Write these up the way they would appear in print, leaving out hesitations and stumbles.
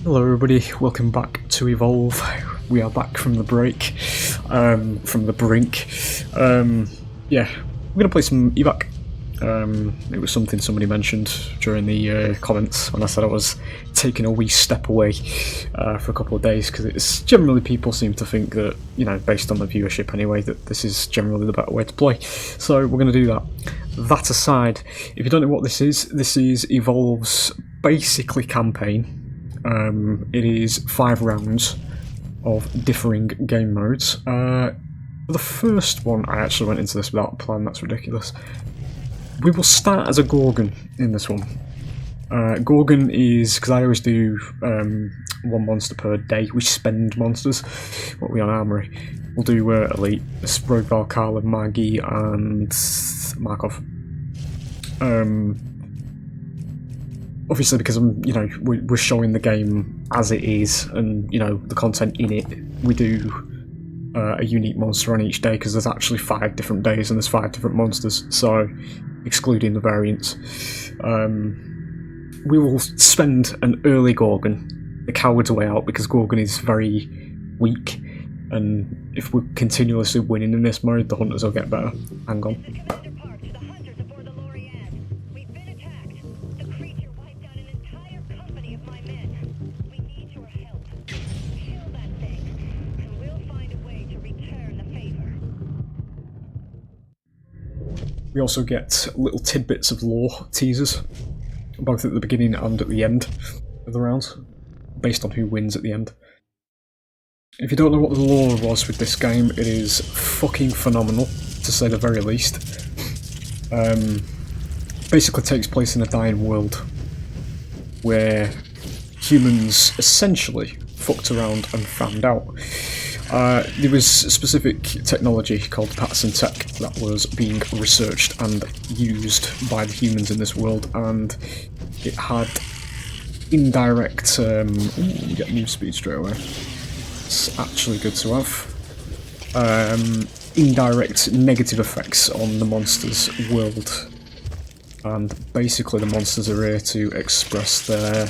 Hello everybody, welcome back to Evolve. We are back from the break, from the brink. Yeah, we're going to play some Evac. It was something somebody mentioned during the comments when I said I was taking a wee step away for a couple of days, because it's generally people seem to think that, you know, based on the viewership anyway, that this is generally the better way to play. So we're going to do that. That aside, if you don't know what this is Evolve's basically campaign. It is 5 rounds of differing game modes. The first one, I actually went into this without a plan, that's ridiculous. We will start as a Gorgon in this one. Gorgon is, because I always do 1 monster per day, we spend monsters, what we on Armory. We'll do Elite, Rogue Valkala, Maggie and Markov. Obviously, because we're showing the game as it is, and the content in it, we do a unique monster on each day, because there's actually 5 different days and there's 5 different monsters. So, excluding the variants, we will spend an early Gorgon, the coward's way out, because Gorgon is very weak, and if we're continuously winning in this mode, the hunters will get better. Hang on. We also get little tidbits of lore teasers, both at the beginning and at the end of the rounds, based on who wins at the end. If you don't know what the lore was with this game, it is fucking phenomenal, to say the very least. Basically takes place in a dying world, where humans essentially fucked around and found out. There was specific technology called Patterson Tech that was being researched and used by the humans in this world, and it had indirect... you get move speed straight away. It's actually good to have. Indirect negative effects on the monsters' world, and basically the monsters are here to express their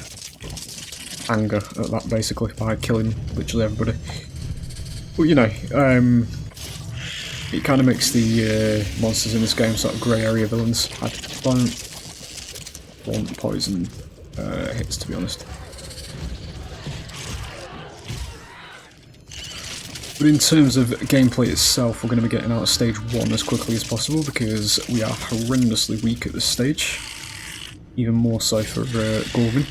anger at that, basically, by killing literally everybody. But it kind of makes the monsters in this game sort of grey area villains. I don't want poison hits, to be honest. But in terms of gameplay itself, we're going to be getting out of stage 1 as quickly as possible, because we are horrendously weak at this stage. Even more so for Gorgon.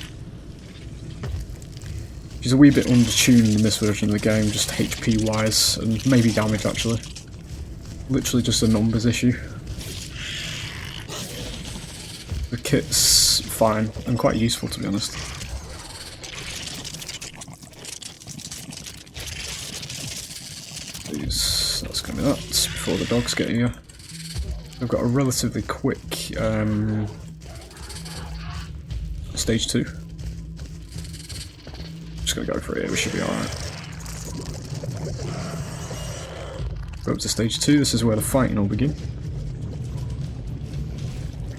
She's a wee bit undertuned in this version of the game, just HP wise, and maybe damage actually. Literally just a numbers issue. The kit's fine, and quite useful, to be honest. That's going to be that, before the dogs get here. I've got a relatively quick stage 2. Just gonna go for it here, we should be alright. Go up to stage 2, this is where the fighting will begin.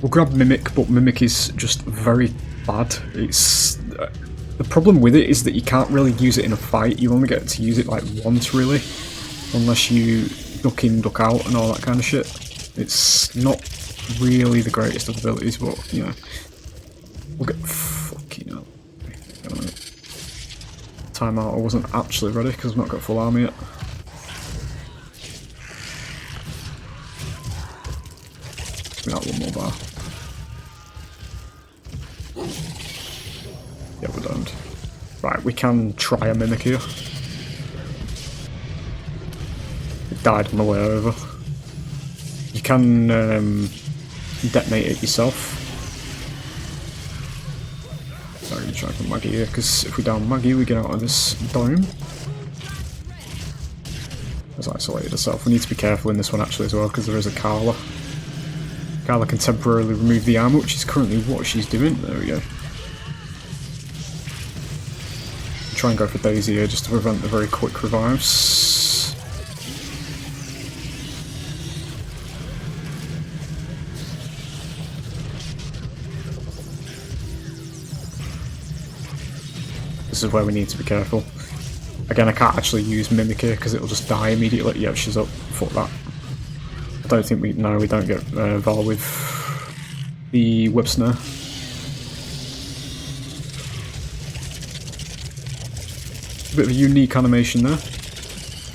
We'll grab Mimic, but Mimic is just very bad. It's the problem with it is that you can't really use it in a fight, you only get to use it like once really, unless you duck in, duck out and all that kind of shit. It's not really the greatest of abilities, but we'll get fucking hell. Timeout, I wasn't actually ready because I've not got full army yet. Give me that one more bar. Yeah, we're done. Right, we can try a Mimic here. It died on the way over. You can detonate it yourself. I'm going to try for Maggie here, because if we down Maggie, we get out of this dome. It's isolated herself. We need to be careful in this one actually as well, because there is a Carla. Carla can temporarily remove the armor, which is currently what she's doing. There we go. Try and go for Daisy here, just to prevent the very quick revives. This is where we need to be careful. Again, I can't actually use Mimic here because it'll just die immediately. Yeah, she's up. Fuck that. I don't think we... No, we don't get Val with the Web Snare. A bit of a unique animation there.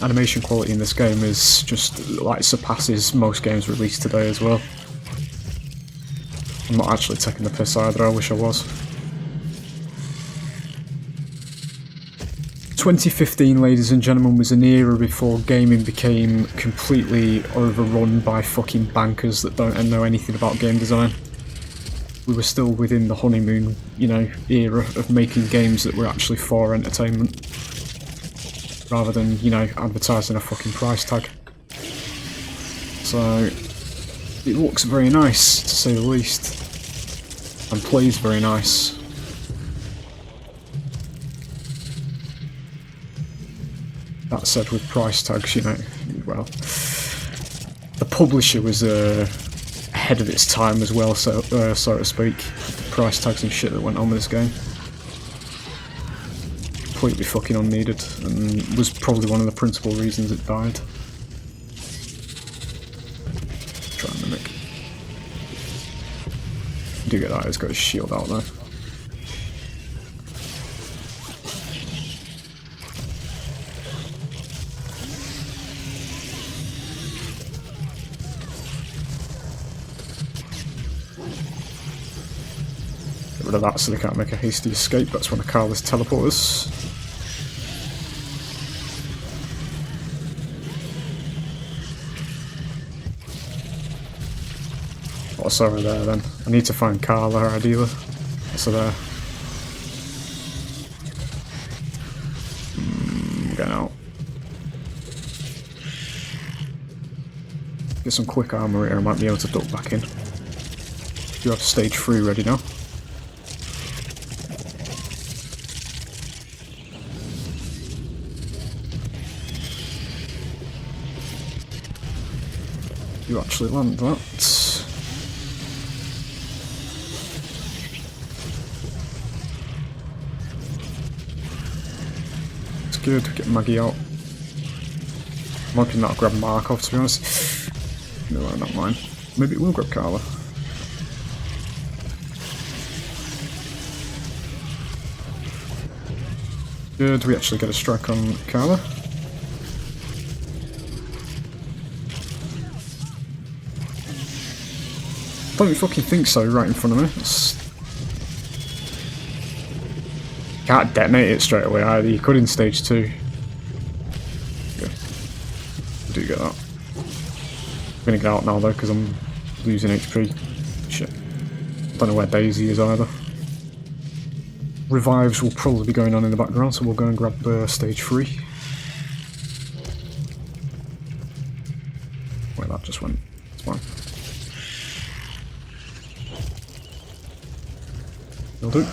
Animation quality in this game is just, like, surpasses most games released today as well. I'm not actually taking the piss either, I wish I was. 2015, ladies and gentlemen, was an era before gaming became completely overrun by fucking bankers that don't know anything about game design. We were still within the honeymoon, you know, era of making games that were actually for entertainment, rather than, you know, advertising a fucking price tag. So, it looks very nice, to say the least, and plays very nice. That said, with price tags, you know, well, the publisher was ahead of its time as well, so to speak. The price tags and shit that went on with this game, completely fucking unneeded, and was probably one of the principal reasons it died. Try and mimic. You do get that, it's got his shield out though. Rid of that so they can't make a hasty escape. That's one of Carla's teleporters. Oh, I saw her there then. I need to find Carla ideally. What's her there? I'm getting out. Get some quick armor here, I might be able to duck back in. You have stage 3 ready now. You actually land that. It's good, get Maggie out. I'm hoping that'll grab Markov, to be honest. No, not mine. Maybe it will grab Carla. Good, we actually get a strike on Carla. Don't fucking think so, right in front of me. Can't detonate it straight away either, you could in stage 2. Yeah. I do get that. I'm gonna get out now though, because I'm losing HP. Shit. Don't know where Daisy is either. Revives will probably be going on in the background, so we'll go and grab stage 3. Wait, that just went. It's fine. Will do.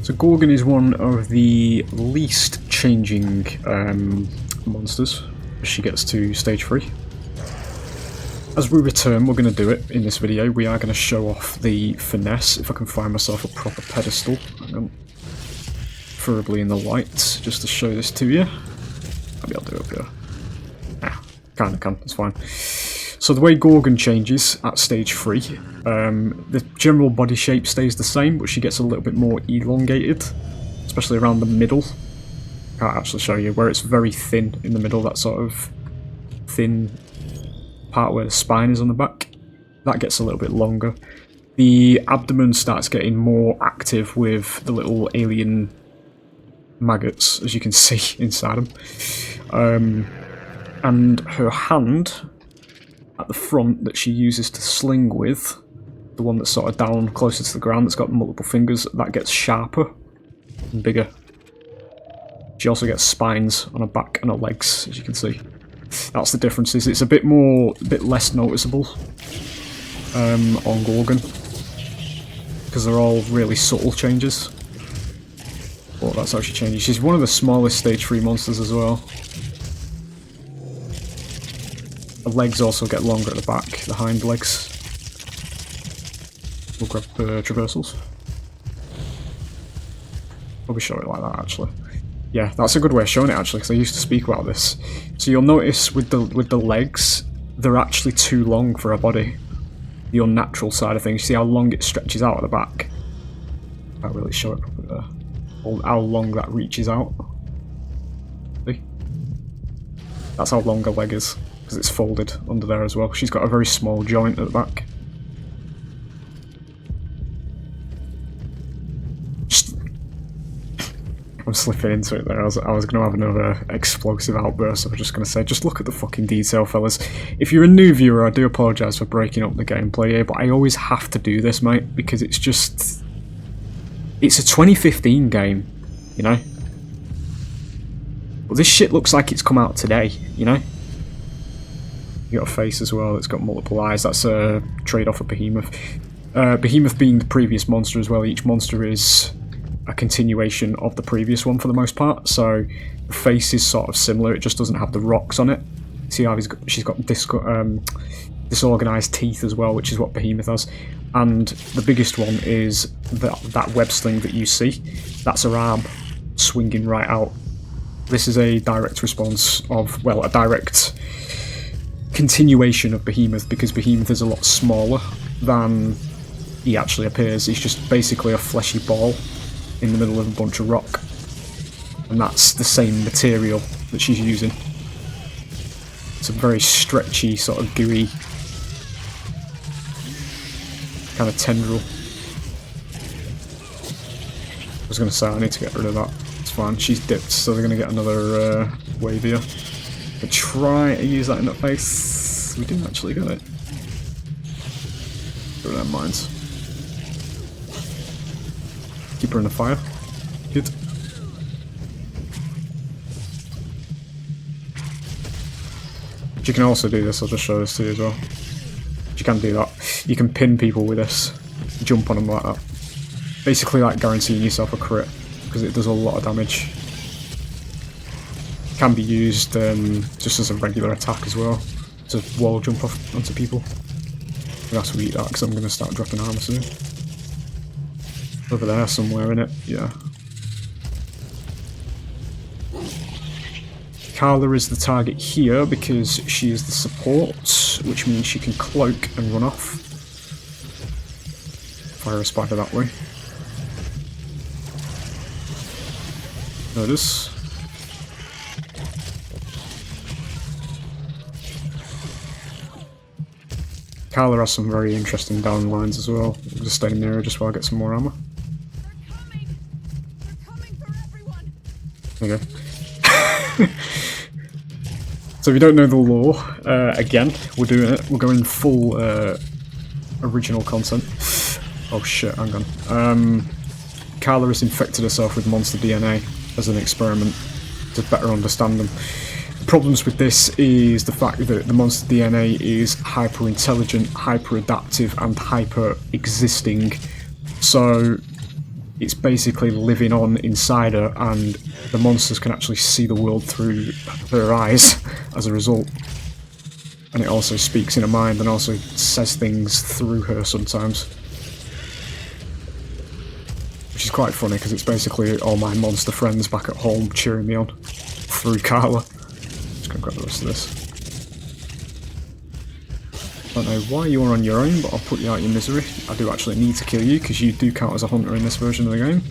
So Gorgon is one of the least changing monsters as she gets to stage 3. As we return, we're going to do it in this video. We are going to show off the finesse, if I can find myself a proper pedestal. Hang on. Preferably in the light, just to show this to you. Maybe I'll do it up here. Kinda can, it's fine. So the way Gorgon changes at stage 3, the general body shape stays the same, but she gets a little bit more elongated, especially around the middle. Can't actually show you, where it's very thin in the middle, that sort of thin part where the spine is on the back. That gets a little bit longer. The abdomen starts getting more active with the little alien maggots, as you can see inside them. And her hand at the front that she uses to sling with, the one that's sort of down closer to the ground that's got multiple fingers, that gets sharper and bigger. She also gets spines on her back and her legs, as you can see. That's the difference. It's a bit less noticeable on Gorgon, because they're all really subtle changes. But that's how she changes. She's one of the smallest stage 3 monsters as well. The legs also get longer at the back, the hind legs. We'll grab the traversals. Probably show it like that, actually. Yeah, that's a good way of showing it, actually, because I used to speak about this. So you'll notice with the legs, they're actually too long for a body. The unnatural side of things. See how long it stretches out at the back? I can't really show it properly there. How long that reaches out. See? That's how long a leg is, because it's folded under there as well. She's got a very small joint at the back. I'm slipping into it there. I was going to have another explosive outburst. I was just going to say, just look at the fucking detail, fellas. If you're a new viewer, I do apologise for breaking up the gameplay here, but I always have to do this, mate, because it's just... It's a 2015 game, you know? But this shit looks like it's come out today, you know? You got a face as well that's got multiple eyes. That's a trade-off of Behemoth. Behemoth being the previous monster as well. Each monster is a continuation of the previous one for the most part, so the face is sort of similar, it just doesn't have the rocks on it. See how she's got disorganised teeth as well, which is what Behemoth has. And the biggest one is that web sling that you see. That's her arm swinging right out. This is a direct response of, well, a direct continuation of Behemoth, because Behemoth is a lot smaller than he actually appears. He's just basically a fleshy ball in the middle of a bunch of rock, and that's the same material that she's using. It's a very stretchy, sort of gooey kind of tendril. I was going to say I need to get rid of that. It's fine. She's dipped, so they're going to get another wave here. But try to use that in the face. We didn't actually get it. Get rid of them mines. Keep her in the fire. Good. You can also do this, I'll just show this to you as well. You can do that. You can pin people with this. Jump on them like that. Basically like guaranteeing yourself a crit, because it does a lot of damage. Can be used just as a regular attack as well. To wall jump off onto people. I'm gonna have to eat that because I'm going to start dropping armor soon. Over there somewhere, in it, yeah. Carla is the target here because she is the support, which means she can cloak and run off. Fire a spider that way. Notice. Carla has some very interesting down lines as well. I'll just stay near her just while I get some more armor. There you go. So if you don't know the lore, again, we're doing it. We're going full original content. Oh shit, hang on. Carla has infected herself with monster DNA as an experiment to better understand them. The problems with this is the fact that the monster DNA is hyper intelligent, hyper adaptive, and hyper existing. So it's basically living on inside her, and the monsters can actually see the world through her eyes as a result. And it also speaks in her mind and also says things through her sometimes. Which is quite funny because it's basically all my monster friends back at home cheering me on through Carla. Just gonna grab the rest of this. I don't know why you're on your own, but I'll put you out of your misery. I do actually need to kill you because you do count as a hunter in this version of the game.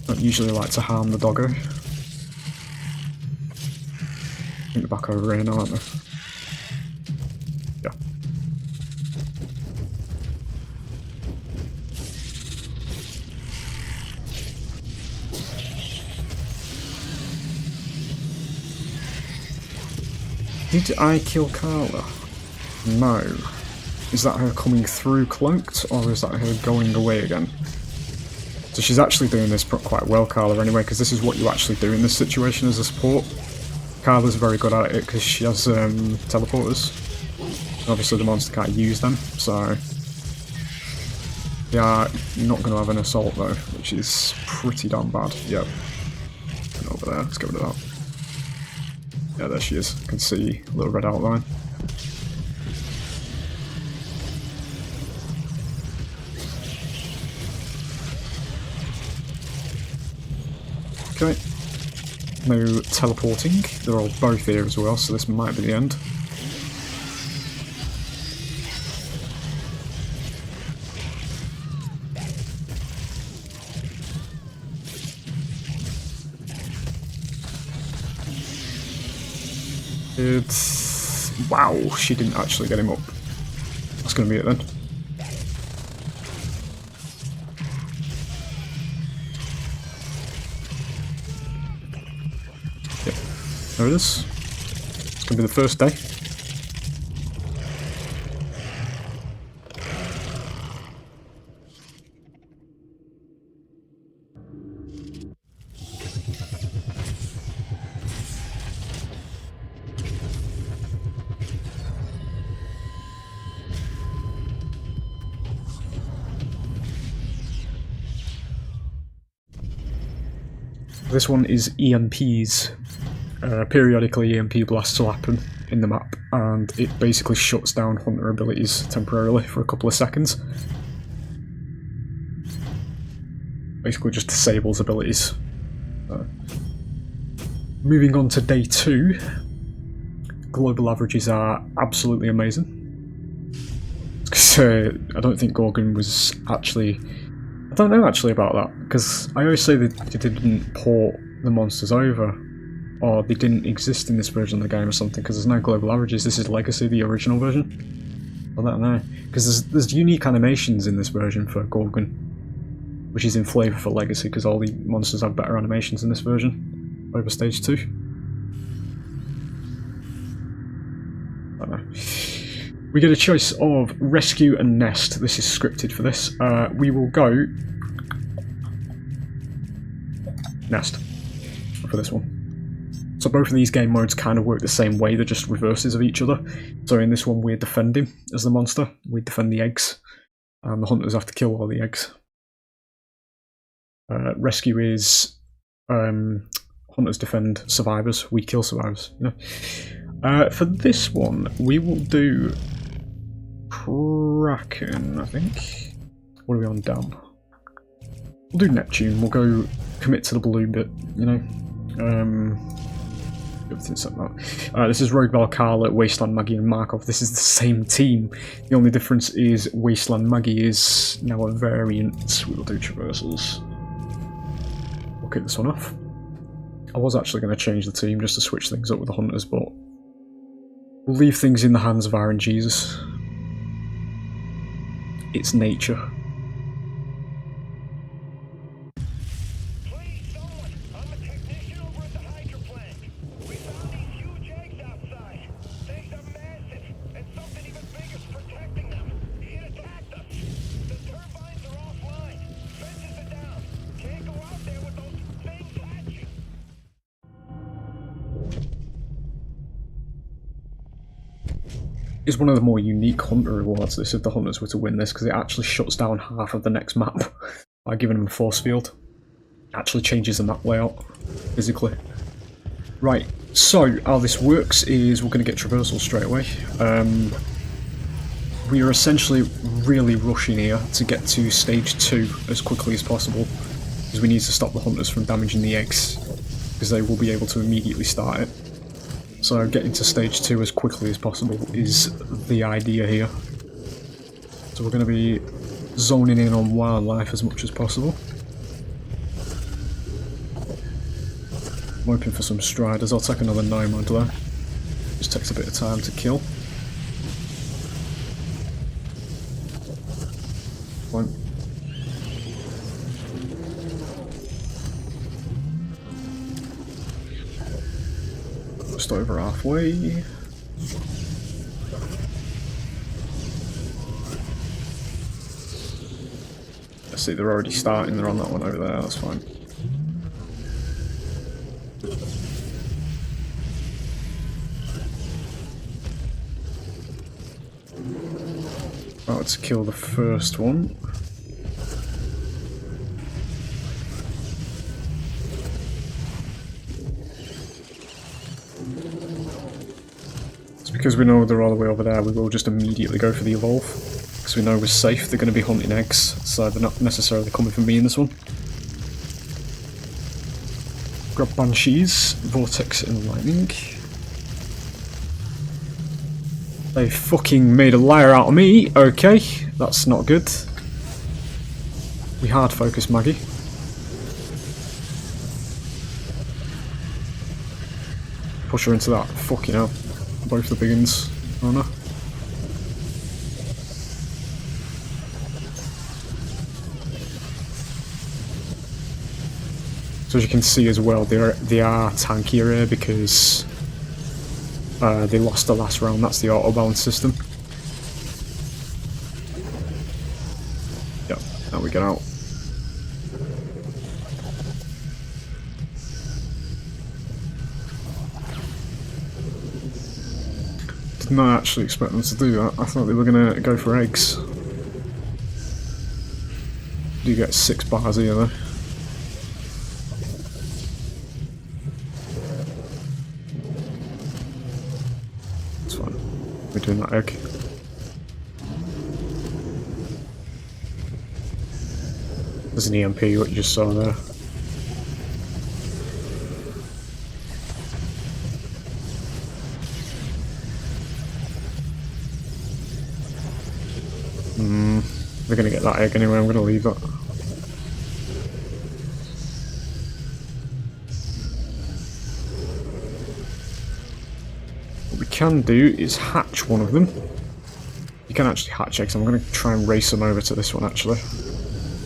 Don't usually like to harm the doggo. I think they're back over here now, aren't they? Yeah. Did I kill Carla? No. Is that her coming through cloaked, or is that her going away again? So she's actually doing this quite well, Carla, anyway, because this is what you actually do in this situation as a support. Carla's very good at it because she has teleporters. Obviously the monster can't use them, so they are not going to have an assault though, which is pretty damn bad. Yep. And over there, let's get rid of that. Yeah, there she is. You can see a little red outline. Okay. No teleporting. They're all both here as well, so this might be the end. Wow, she didn't actually get him up. That's going to be it then. Yep, there it is. It's going to be the first day. This one is EMPs. Periodically EMP blasts will happen in the map, and it basically shuts down hunter abilities temporarily for a couple of seconds. Basically just disables abilities. Moving on to day 2, global averages are absolutely amazing. I don't think Gorgon was actually... I don't know actually about that, because I always say that they didn't port the monsters over, or they didn't exist in this version of the game or something, because there's no global averages. This is Legacy, the original version. I don't know, because there's unique animations in this version for Gorgon, which is in flavour for Legacy, because all the monsters have better animations in this version over stage 2. I don't know. We get a choice of rescue and nest. This is scripted for this. We will go nest for this one. So both of these game modes kind of work the same way, they're just reverses of each other. So in this one we're defending as the monster, we defend the eggs, and the hunters have to kill all the eggs. Rescue is hunters defend survivors, we kill survivors. For this one we will do Kraken, I think. What are we on down? We'll do Neptune, we'll go commit to the blue bit, you know. Everything's like that. This is Rogue Valkala, Wasteland Maggie and Markov. This is the same team. The only difference is Wasteland Maggie is now a variant. We will do traversals. We'll kick this one off. I was actually going to change the team just to switch things up with the hunters, but we'll leave things in the hands of Iron Jesus. It's nature. Please, someone! I'm a technician over at the Hydro plant. We found these huge eggs outside. Things are massive, and something even bigger is protecting them. It attacked us. The turbines are offline. Fences are down. Can't go out there with those things hatching. Is one of the more unique hunter rewards, this, if the hunters were to win this, because it actually shuts down half of the next map by giving them a force field. It actually changes the map layout physically. Right, so how this works is we're going to get traversal straight away. We are essentially really rushing here to get to stage 2 as quickly as possible, because we need to stop the hunters from damaging the eggs, because they will be able to immediately start it. So getting to stage 2 as quickly as possible is the idea here. So we're going to be zoning in on wildlife as much as possible. I'm hoping for some striders. I'll take another nomad though. Just takes a bit of time to kill. Fine. Just over halfway. I see they're already starting, they're on that one over there, that's fine. Right, let's kill the first one. Because we know they're all the way over there, we will just immediately go for the evolve. Because we know we're safe, they're going to be hunting eggs, so they're not necessarily coming for me in this one. Grab Banshees, Vortex and Lightning. They fucking made a liar out of me. Okay, that's not good. We hard focus Maggie. Push her into that. Fucking hell. Both the big uns. Oh no. So as you can see as well, they are tankier here because they lost the last round. That's the auto balance system. Yep, now we get out. Did not actually expect them to do that. I thought they were gonna go for eggs. You get 6 bars here though. We're doing that egg. There's an EMP, what you just saw there. They're gonna get that egg anyway, I'm gonna leave that. What we can do is hatch one of them. You can actually hatch eggs. I'm going to try and race them over to this one actually.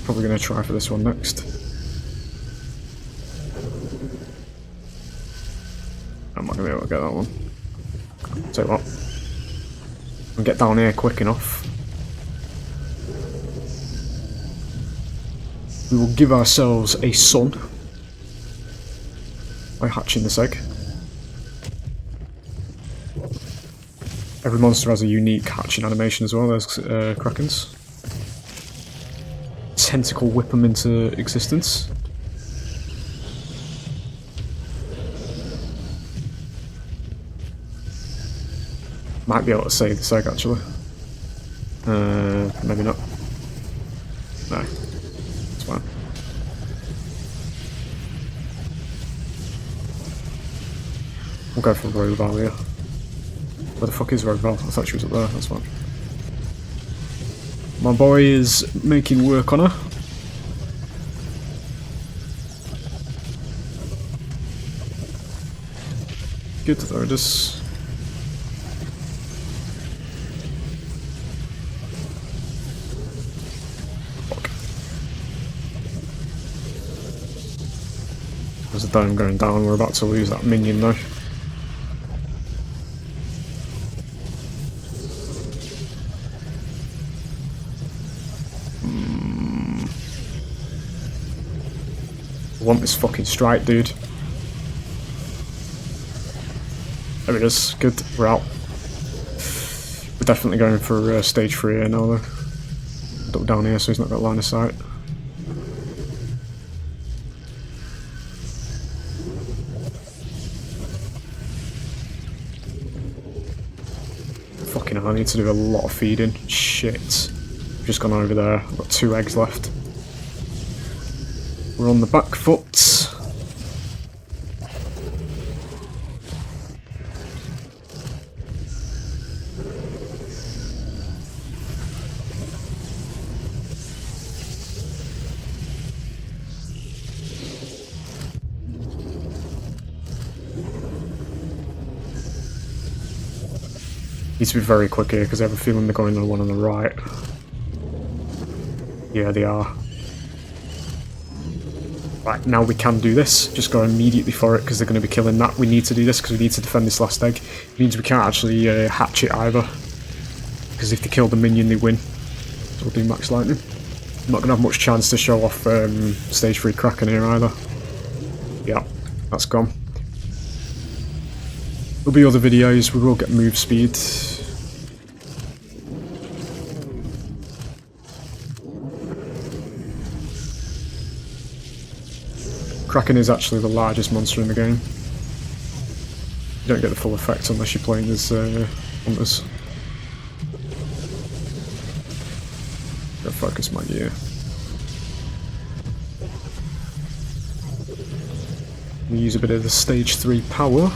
Probably going to try for this one next. I'm not going to be able to get that one. Tell you what. I'll get down here quick enough. We will give ourselves a son by hatching this egg. Every monster has a unique hatching animation as well. There's Krakens. Tentacle whip them into existence. Might be able to save this egg actually. Maybe not. No. It's fine. We'll go for Roval here. Where the fuck is Roval? I thought she was up there, that's fine. My boy is making work on her. Good, there it is. Fuck. There's a dome going down, we're about to lose that minion though. I want this fucking strike, dude. There it is. Good. We're out. We're definitely going for stage 3 here now, though. Duck down here so he's not got line of sight. Fucking hell, I need to do a lot of feeding. Shit. I've just gone over there. I've got 2 eggs left. We're on the back foot. Need to be very quick here because I have a feeling they're going to the one on the right. Yeah, they are. Right, now we can do this. Just go immediately for it because they're going to be killing that. We need to do this because we need to defend this last egg. It means we can't actually hatch it either. Because if they kill the minion, they win. So we'll do max lightning. I'm not going to have much chance to show off stage 3 Kraken here either. Yeah, that's gone. There'll be other videos. We will get move speed. Kraken is actually the largest monster in the game. You don't get the full effect unless you're playing as hunters. Go focus my gear. We use a bit of the stage 3 power.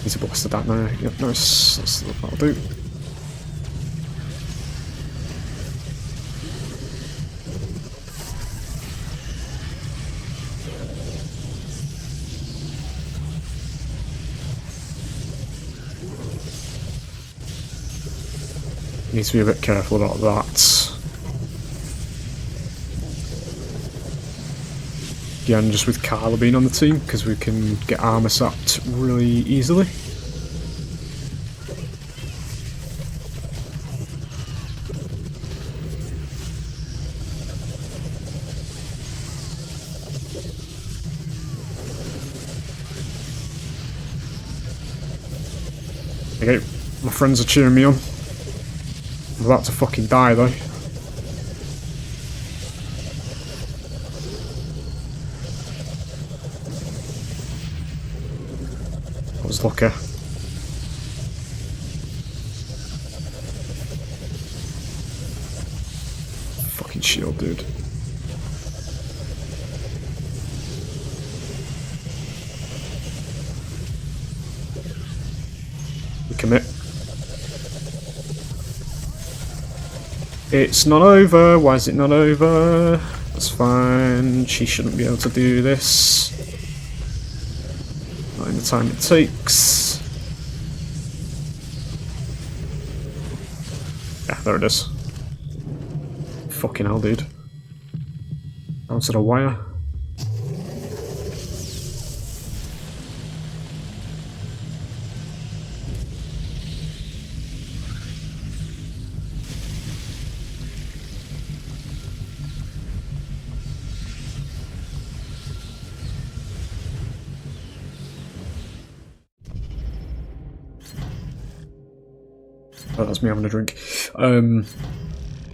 He's a blasted that now. Yep, nice. That'll do. Need to be a bit careful about that. Again, just with Carla being on the team, because we can get armor sapped really easily. Okay, my friends are cheering me on. I'm about to fucking die though. I was lucky. Fucking shield, dude. We commit. It's not over. Why is it not over? That's fine. She shouldn't be able to do this. Not in the time it takes. Yeah, there it is. Fucking hell, dude. Down to the wire. Oh, that's me having a drink.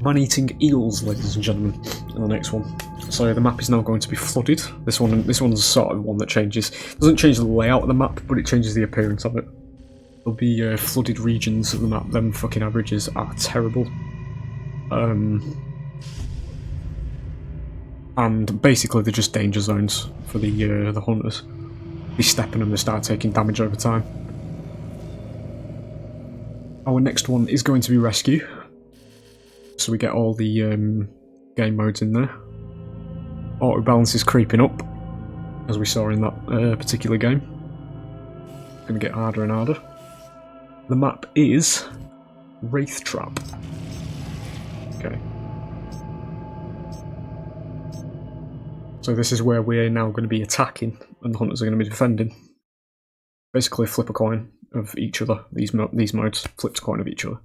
Man-eating eels, ladies and gentlemen, in the next one. So the map is now going to be flooded. This one's sort of one that changes. Doesn't change the layout of the map, but it changes the appearance of it. There'll be flooded regions of the map. Them fucking averages are terrible. And basically they're just danger zones for the hunters. They step in them, they start taking damage over time. Our next one is going to be rescue, so we get all the game modes in there. Auto balance is creeping up, as we saw in that particular game. It's going to get harder and harder. The map is Wraith Trap. Okay. So this is where we're now going to be attacking, and the hunters are going to be defending. Basically, flip a coin of each other. These modes flipped a coin of each other.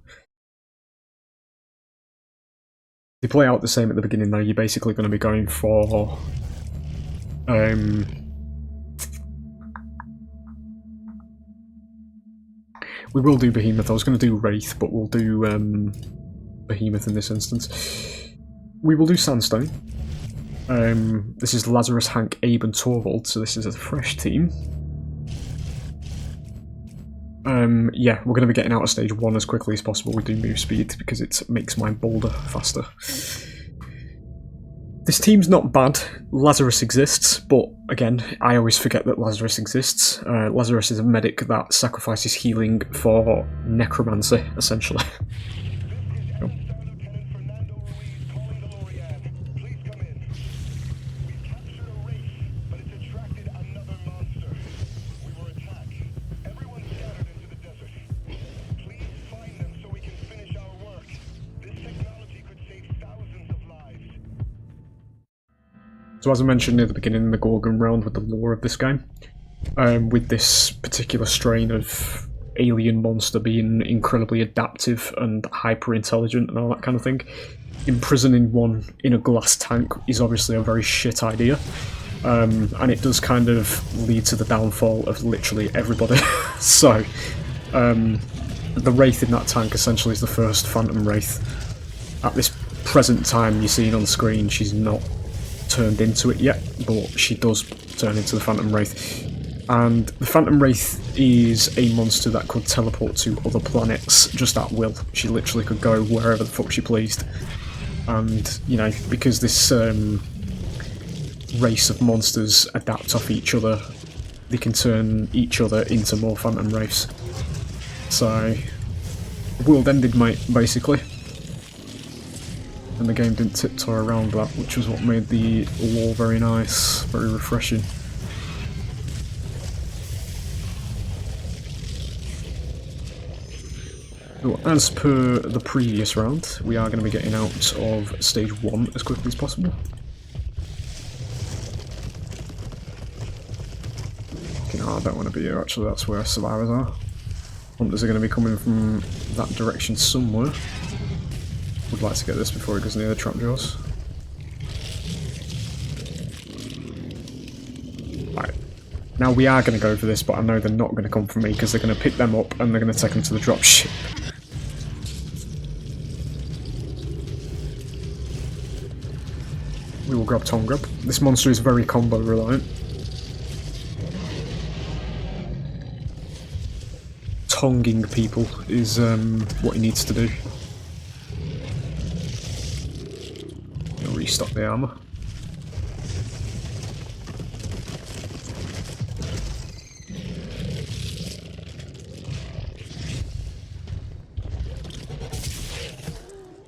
They play out the same at the beginning though. You're basically going to be going for we will do Behemoth. I was going to do Wraith, but we'll do Behemoth in this instance. We will do Sandstone. This is Lazarus, Hank, Abe and Torvald, so this is a fresh team. Yeah, we're going to be getting out of stage 1 as quickly as possible. We do move speed because it makes my boulder faster. This team's not bad. Lazarus exists, but again, I always forget that Lazarus exists. Lazarus is a medic that sacrifices healing for necromancy, essentially. So as I mentioned at the beginning, the Gorgon round with the lore of this game, with this particular strain of alien monster being incredibly adaptive and hyper-intelligent and all that kind of thing, imprisoning one in a glass tank is obviously a very shit idea, and it does kind of lead to the downfall of literally everybody. So, the Wraith in that tank essentially is the first Phantom Wraith. At this present time you're seeing on screen, she's not turned into it yet, but she does turn into the Phantom Wraith. And the Phantom Wraith is a monster that could teleport to other planets just at will. She literally could go wherever the fuck she pleased. and you know, because this race of monsters adapt off each other, they can turn each other into more phantom wraiths. So the world ended, mate, basically, and the game didn't tiptoe around that, which was what made the lore very nice, very refreshing. So, as per the previous round, we are going to be getting out of stage 1 as quickly as possible. Okay, no, I don't want to be here, actually, that's where survivors are. Hunters are going to be coming from that direction somewhere. Would like to get this before it goes near the trapdoors. Right. Now we are going to go for this, but I know they're not going to come from me because they're going to pick them up and they're going to take them to the dropship. We will grab Tom Grub. This monster is very combo reliant. Tonging people is what he needs to do. He'll restock the armor.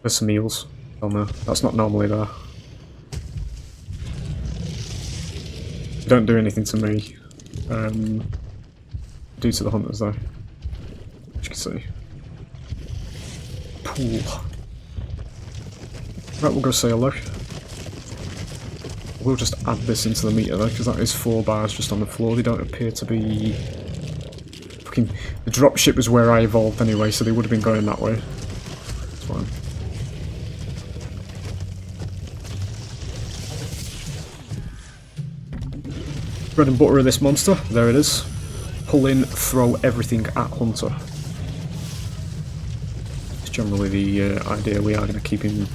There's some eels on there. That's not normally there. Don't do anything to me. Do to the hunters though. As you can see. Pool. Right, we'll go say hello. We'll just add this into the meter though, because that is 4 bars just on the floor. They don't appear to be... Fucking... The dropship is where I evolved anyway, so they would have been going that way. That's fine. Bread and butter of this monster, there it is. Pull in, throw everything at Hunter. It's generally the idea. We are going to keep him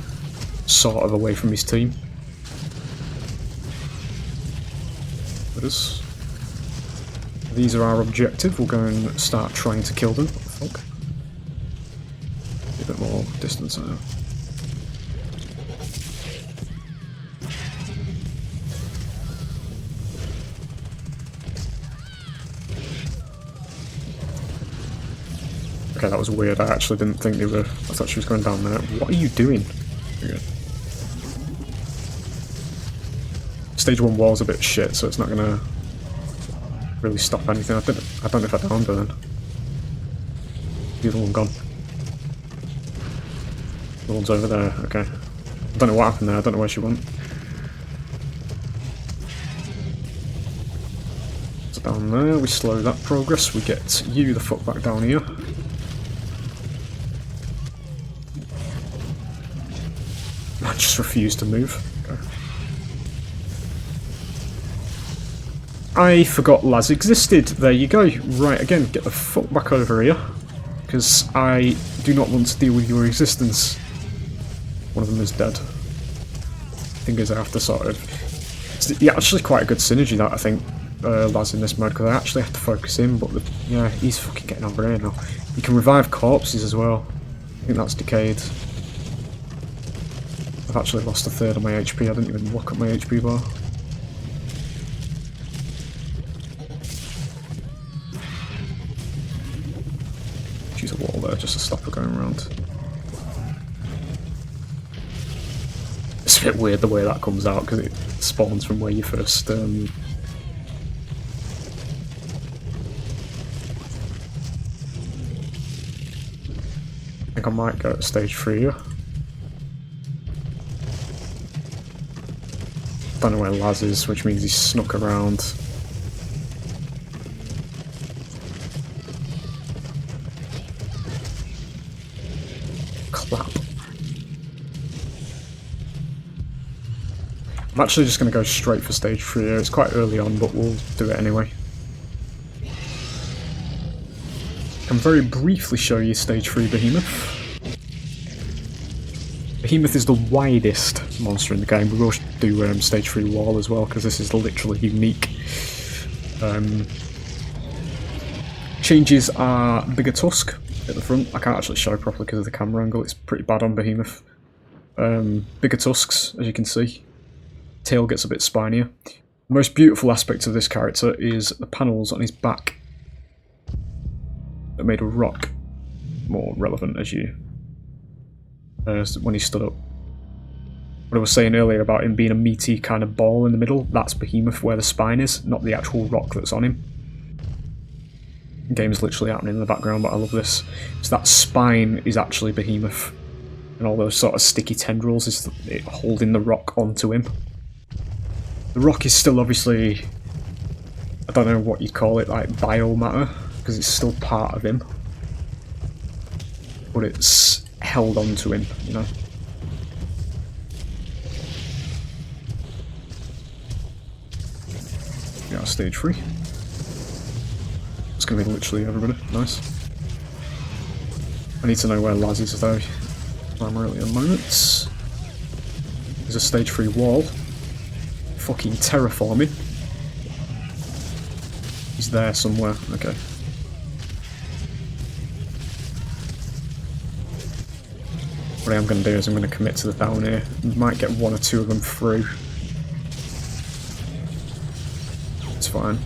sort of away from his team. There it is. These are our objective. We'll go and start trying to kill them. Fuck. A bit more distance now. Okay, that was weird. I actually didn't think they were... I thought she was going down there. What are you doing? Okay. Stage 1 wall's a bit shit, so it's not going to really stop anything. I don't know if I downed her then. The other one gone. The one's over there. Okay. I don't know what happened there. I don't know where she went. So down there, we slow that progress. We get you the fuck back down here. I just refuse to move. Okay. I forgot Laz existed. There you go. Right, again, get the fuck back over here. Because I do not want to deal with your existence. One of them is dead. Thing is, I have to sort of... It's actually quite a good synergy, that, I think, Laz in this mode, because I actually have to focus him, but yeah, he's fucking getting over here now. You can revive corpses as well. I think that's decayed. I've actually lost 1/3 of my HP. I didn't even look at my HP bar. Use a wall there just to stop her going around. It's a bit weird the way that comes out because it spawns from where you first. I think I might go to stage 3 here. Don't know where Laz is, which means he's snuck around. Clap. I'm actually just going to go straight for stage 3 here. It's quite early on, but we'll do it anyway. I can very briefly show you stage 3 Behemoth. Behemoth is the widest monster in the game. We will do stage 3 wall as well, because this is literally unique. Changes are bigger tusk at the front. I can't actually show properly because of the camera angle. It's pretty bad on Behemoth. Bigger tusks, as you can see. Tail gets a bit spinier. The most beautiful aspect of this character is the panels on his back that made a rock more relevant as you when he stood up. What I was saying earlier about him being a meaty kind of ball in the middle, that's Behemoth where the spine is, not the actual rock that's on him. The game is literally happening in the background, but I love this. So that spine is actually Behemoth, and all those sort of sticky tendrils is it holding the rock onto him. The rock is still obviously, I don't know what you'd call it, like biomatter, because it's still part of him. But it's held onto him, you know. Yeah, stage 3. It's gonna be literally everybody. Nice. I need to know where Laz is though. Primarily at the moment. There's a stage 3 wall. Fucking terraforming. He's there somewhere. Okay. What I am going to do is I'm going to commit to the down here. Might get 1 or 2 of them through. It's fine.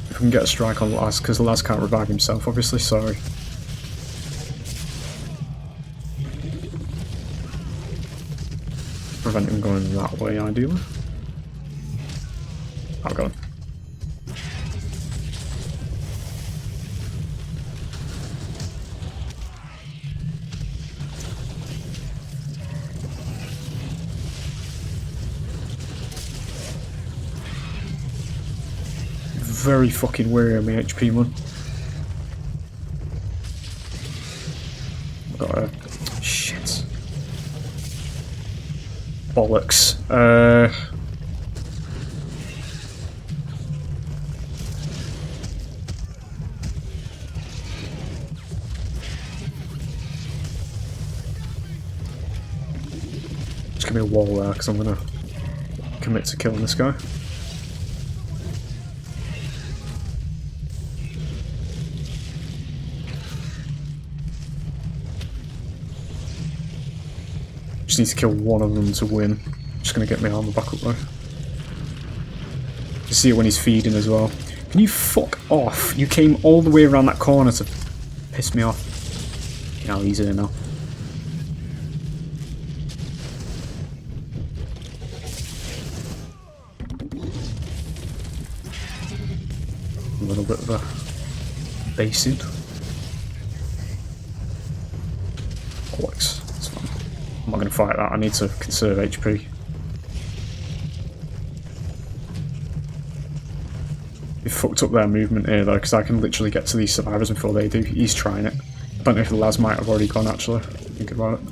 If we can get a strike on Laz, because Laz can't revive himself, obviously, so... Prevent him going that way, ideally. I'll go. Very fucking weary of my HP, man. I've got a... shit. Bollocks. Just give me a wall there, because I'm gonna commit to killing this guy. Just need to kill one of them to win. Just gonna get my armor back up though. You see it when he's feeding as well. Can you fuck off? You came all the way around that corner to piss me off. Now he's here now. A little bit of a basing. Bollocks. That's fine. I'm not going to fight that, I need to conserve HP. They fucked up their movement here though, because I can literally get to these survivors before they do. He's trying it. I don't know if the Laz might have already gone actually, think about it.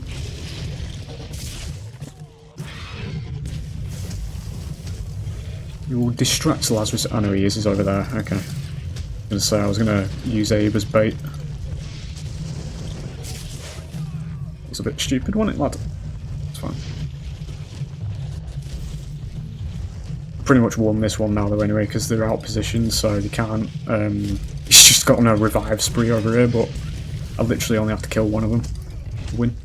You will distract Laz with... oh no, he is, he's over there, okay. I was going to say, I was going to use Abe as bait. It's a bit stupid, wasn't it, lad? It's fine. Pretty much won this one now though anyway, because they're out positioned, so they can't... he's just got on a revive spree over here, but I literally only have to kill one of them to win.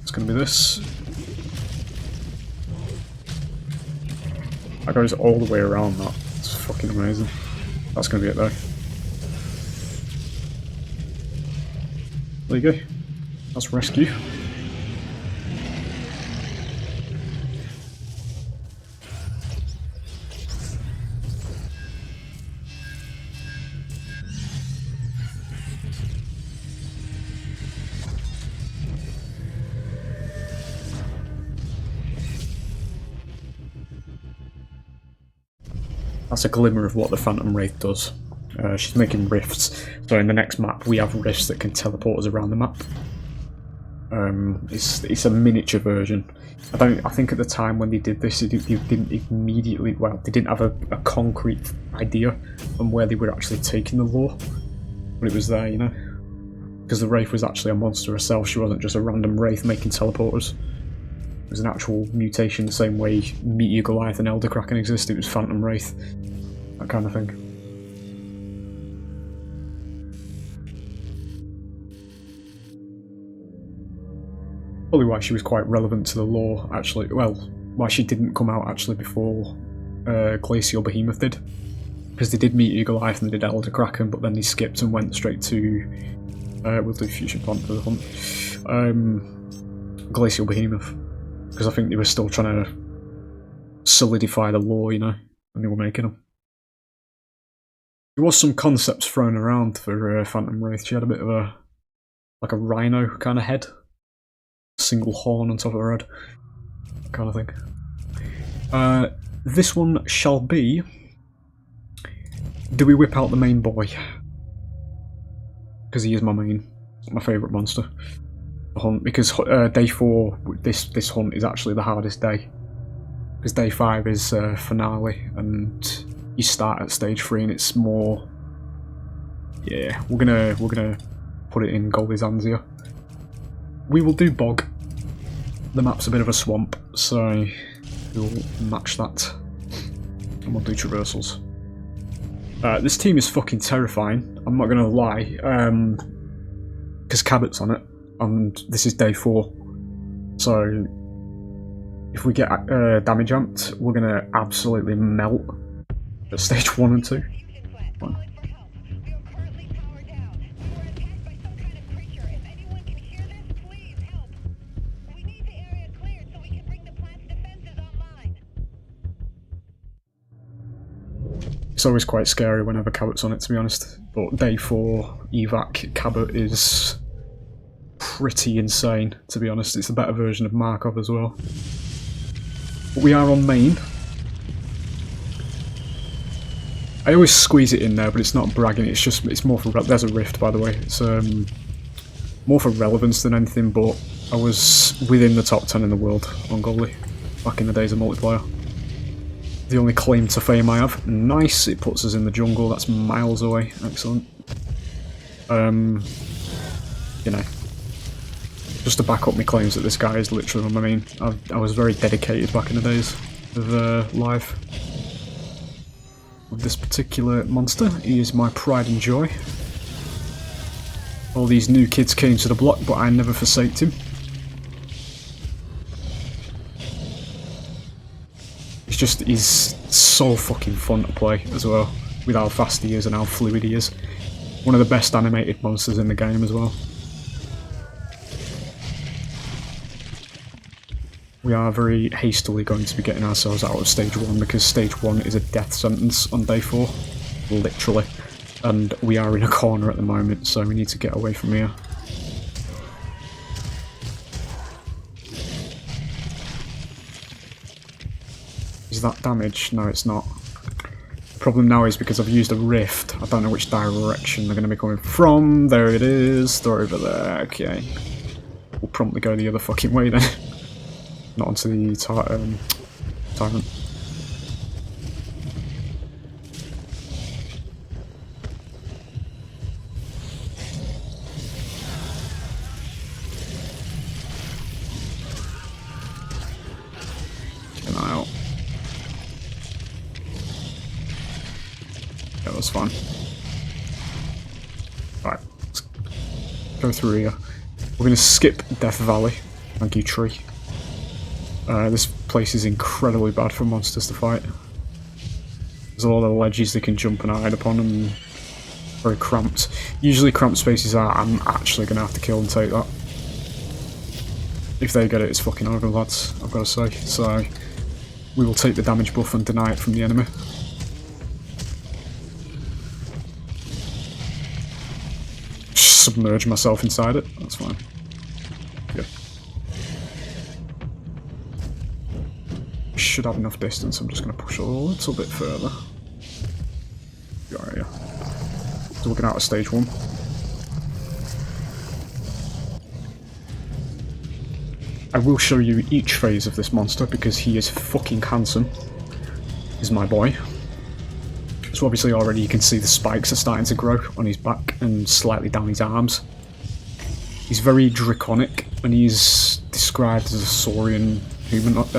It's going to be this. That goes all the way around that. It's fucking amazing. That's going to be it though. There you go. That's rescue. That's a glimmer of what the Phantom Wraith does. She's making rifts, so in the next map we have rifts that can teleport us around the map. It's a miniature version. I think at the time when they did this, they didn't immediately, well, they didn't have a concrete idea on where they were actually taking the lore, but it was there, you know, because the Wraith was actually a monster herself. She wasn't just a random Wraith making teleporters. It was an actual mutation, the same way Meteor Goliath and Elder Kraken exist. It was Phantom Wraith, that kind of thing. Probably why she was quite relevant to the lore, actually. Well, why she didn't come out actually before Glacial Behemoth did. Because they did meet Eagle-Eye and they did Elder Kraken, but then they skipped and went straight to... we'll do Fusion Plant for the hunt. Glacial Behemoth. Because I think they were still trying to solidify the lore, you know, when they were making them. There was some concepts thrown around for Phantom Wraith. She had a bit of a... like a rhino kind of head. Single horn on top of her head. Kind of thing. This one shall be... do we whip out the main boy? Because he is my favourite monster. The hunt, because day 4, this hunt is actually the hardest day. Because day 5 is finale, and you start at stage 3, and it's more. Yeah, we're gonna put it in Goldie's hands here. We will do bog. The map's a bit of a swamp, so we'll match that, and we'll do traversals. This team is fucking terrifying, I'm not gonna lie, because Cabot's on it, and this is day 4, so if we get damage amped, we're gonna absolutely melt at stage 1 and 2. Fine. It's always quite scary whenever Cabot's on it, to be honest. But day 4 evac Cabot is pretty insane, to be honest. It's a better version of Markov as well. But we are on main. I always squeeze it in there, but it's not bragging. It's more for there's a rift, by the way. It's more for relevance than anything. But I was within the top 10 in the world on Goalie back in the days of multiplayer. The only claim to fame I have. Nice, it puts us in the jungle, that's miles away. Excellent. You know, just to back up my claims that this guy is literally on my main. I was very dedicated back in the days of live. With this particular monster, he is my pride and joy. All these new kids came to the block, but I never forsaked him. He's so fucking fun to play as well, with how fast he is and how fluid he is. One of the best animated monsters in the game as well. We are very hastily going to be getting ourselves out of stage 1 because stage 1 is a death sentence on day 4, literally. And we are in a corner at the moment, so we need to get away from here. Is that damage? No, it's not. The problem now is because I've used a rift, I don't know which direction they're going to be coming from. There it is, they're over there, okay. We'll promptly go the other fucking way then. Not onto the tyrant. Keep an eye out. Yeah, that's fine. Right, let's go through here. We're going to skip Death Valley. Thank you, tree. This place is incredibly bad for monsters to fight. There's a lot of ledges they can jump and hide upon, and very cramped. Usually cramped spaces are, I'm actually going to have to kill and take that. If they get it, it's fucking over, lads, I've got to say. So, we will take the damage buff and deny it from the enemy. Submerge myself inside it, that's fine. Good. Should have enough distance, I'm just going to push a little bit further. Yeah. So we're getting out of stage 1. I will show you each phase of this monster because he is fucking handsome. He's my boy. So obviously already you can see the spikes are starting to grow on his back and slightly down his arms. He's very draconic and he's described as a saurian humanoid.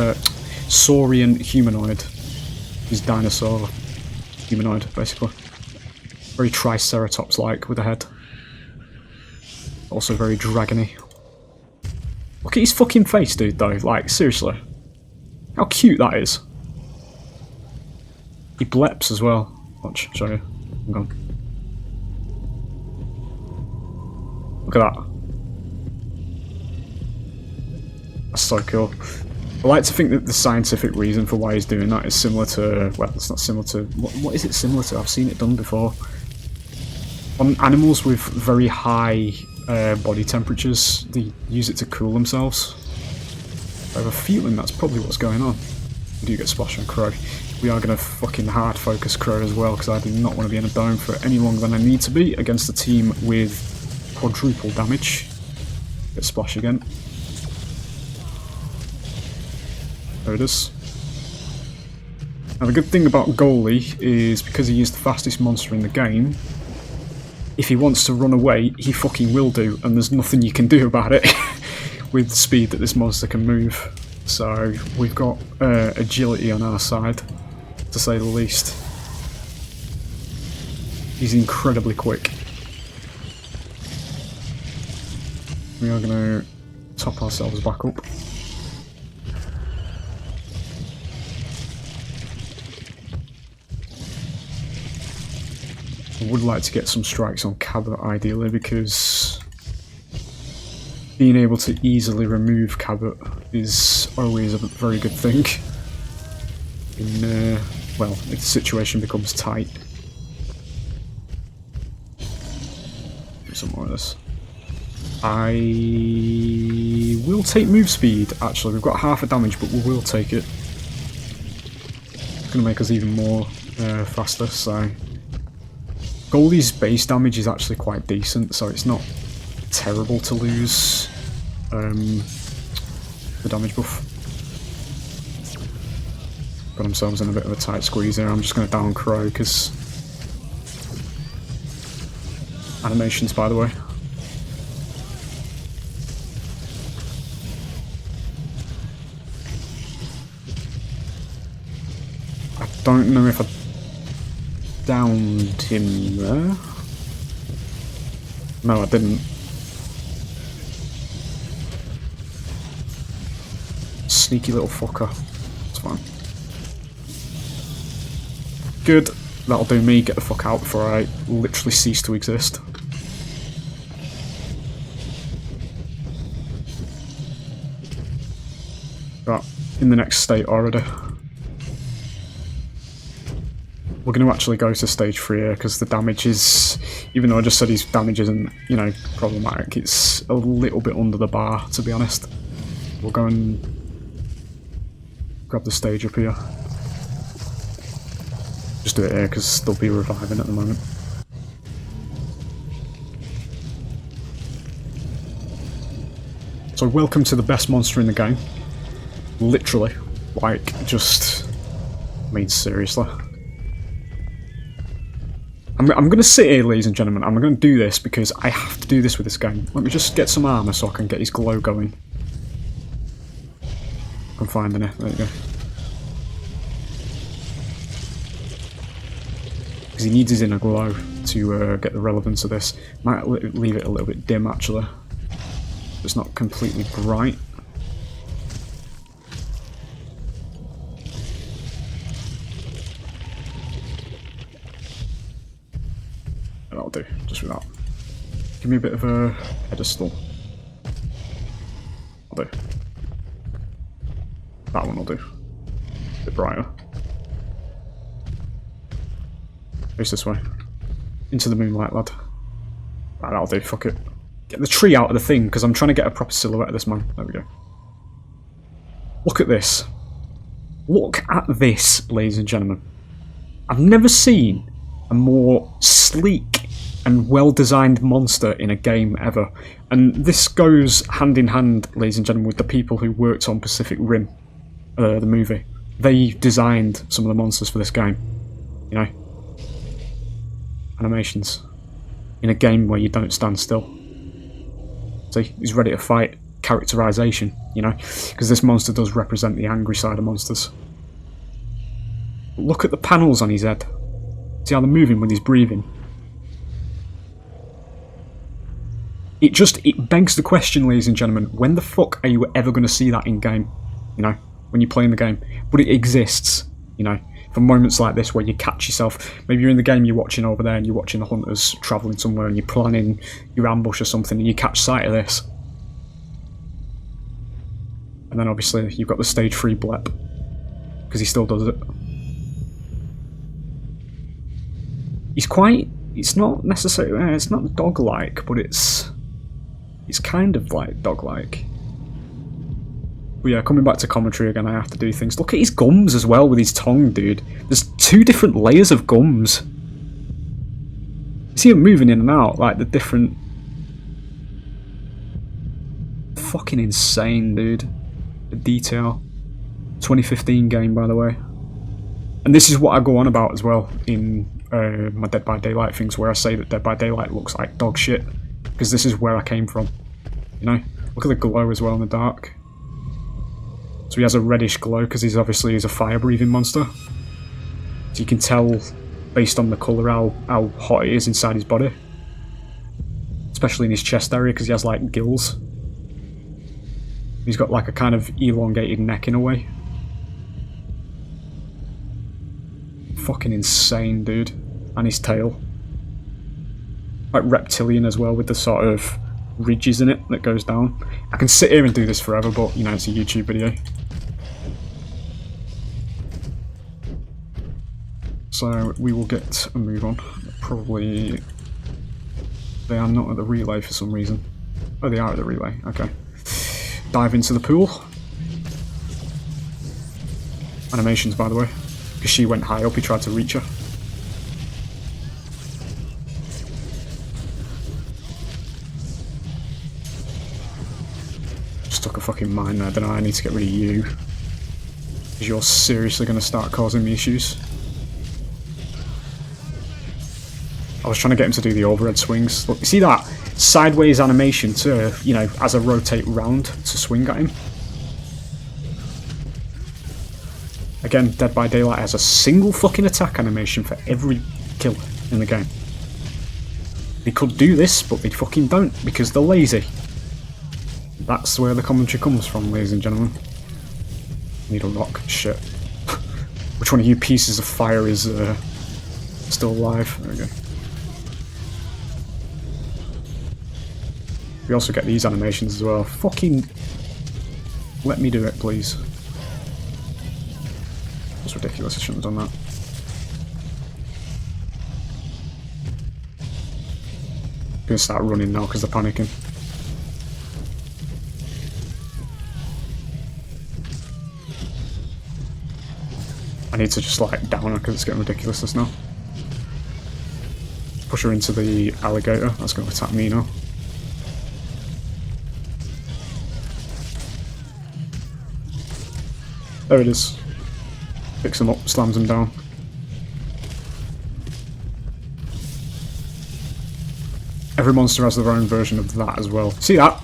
He's dinosaur humanoid, basically. Very Triceratops-like with a head. Also very dragony. Look at his fucking face, dude, though. Like, seriously. How cute that is. He bleps as well. Watch, show you. Hang on. Look at that. That's so cool. I like to think that the scientific reason for why he's doing that is similar to... Well, it's not similar to... What is it similar to? I've seen it done before. On animals with very high body temperatures, they use it to cool themselves. I have a feeling that's probably what's going on. We do get splashed on Crow. We are going to fucking hard focus Crow as well, because I do not want to be in a dome for any longer than I need to be against a team with quadruple damage. Get splash again. There it is. Now the good thing about Goalie is because he is the fastest monster in the game, if he wants to run away, he fucking will do, and there's nothing you can do about it with the speed that this monster can move. So we've got agility on our side, to say the least. He's incredibly quick. We are going to top ourselves back up. I would like to get some strikes on Cabot ideally, because being able to easily remove Cabot is always a very good thing. Well, if the situation becomes tight. Do some more of this. I will take move speed, actually. We've got half a damage, but we will take it. It's going to make us even more faster, so... Goalie's base damage is actually quite decent, so it's not terrible to lose the damage buff. Got themselves in a bit of a tight squeeze here. I'm just going to down Crow, because... Animations, by the way. I don't know if I downed him there. No, I didn't. Sneaky little fucker. It's fine. Good. That'll do me. Get the fuck out before I literally cease to exist. Right, in the next state already. We're going to actually go to stage 3 here, because the damage is, even though I just said his damage isn't, you know, problematic, it's a little bit under the bar, to be honest. We'll go and grab the stage up here. Just do it here, because they'll be reviving at the moment. So welcome to the best monster in the game. Literally. Like, just... I mean, seriously. I'm going to sit here, ladies and gentlemen. I'm going to do this because I have to do this with this game. Let me just get some armour so I can get his glow going. I'm finding it. There you go. Because he needs his inner glow to get the relevance of this. Might leave it a little bit dim, actually. It's not completely bright. That'll do, just with that. Give me a bit of a pedestal. I'll do. That one will do. A bit brighter. Face this way. Into the moonlight, lad. Right, that'll do, fuck it. Get the tree out of the thing, because I'm trying to get a proper silhouette of this man. There we go. Look at this. Look at this, ladies and gentlemen. I've never seen a more sleek and well-designed monster in a game ever. And this goes hand in hand, ladies and gentlemen, with the people who worked on Pacific Rim, the movie. They designed some of the monsters for this game. You know? Animations. In a game where you don't stand still. See, he's ready to fight. Characterization, you know? Because this monster does represent the angry side of monsters. Look at the panels on his head. See how they're moving when he's breathing? it begs the question, ladies and gentlemen, when the fuck are you ever going to see that in game? You know, when you're playing the game. But it exists, you know, for moments like this where you catch yourself. Maybe you're in the game, you're watching over there, and you're watching the hunters travelling somewhere, and you're planning your ambush or something, and you catch sight of this. And then obviously you've got the stage 3 blep, because he still does it. He's quite, it's not necessarily, it's not dog-like, but it's kind of like dog-like. But yeah, coming back to commentary again, I have to do things. Look at his gums as well with his tongue, dude. There's 2 different layers of gums. You see him moving in and out, like the different... Fucking insane, dude. The detail. 2015 game, by the way. And this is what I go on about as well in my Dead by Daylight things, where I say that Dead by Daylight looks like dog shit. Because this is where I came from. You know? Look at the glow as well in the dark. So he has a reddish glow because he's a fire-breathing monster. So you can tell, based on the colour, how hot it is inside his body. Especially in his chest area because he has like gills. He's got like a kind of elongated neck in a way. Fucking insane, dude. And his tail. Like reptilian as well, with the sort of ridges in it that goes down. I can sit here and do this forever, but you know, it's a YouTube video. So we will get a move on. Probably they are not at the relay for some reason. Oh, they are at the relay. Okay. Dive into the pool. Animations, by the way, because she went high up. He tried to reach her. Stuck a fucking mine there, don't I? I need to get rid of you. Because you're seriously going to start causing me issues. I was trying to get him to do the overhead swings. Look, you see that sideways animation to, you know, as I rotate round to swing at him? Again, Dead by Daylight has a single fucking attack animation for every kill in the game. They could do this, but they fucking don't, because they're lazy. That's where the commentary comes from, ladies and gentlemen. Need a rock. Shit. Which one of you pieces of fire is still alive? There we go. We also get these animations as well. Fucking... let me do it, please. That's ridiculous, I shouldn't have done that. I'm gonna start running now because they're panicking. I need to just like down her because it's getting ridiculous this now. Push her into the alligator, that's going to attack me now. There it is. Picks him up, slams him down. Every monster has their own version of that as well. See that?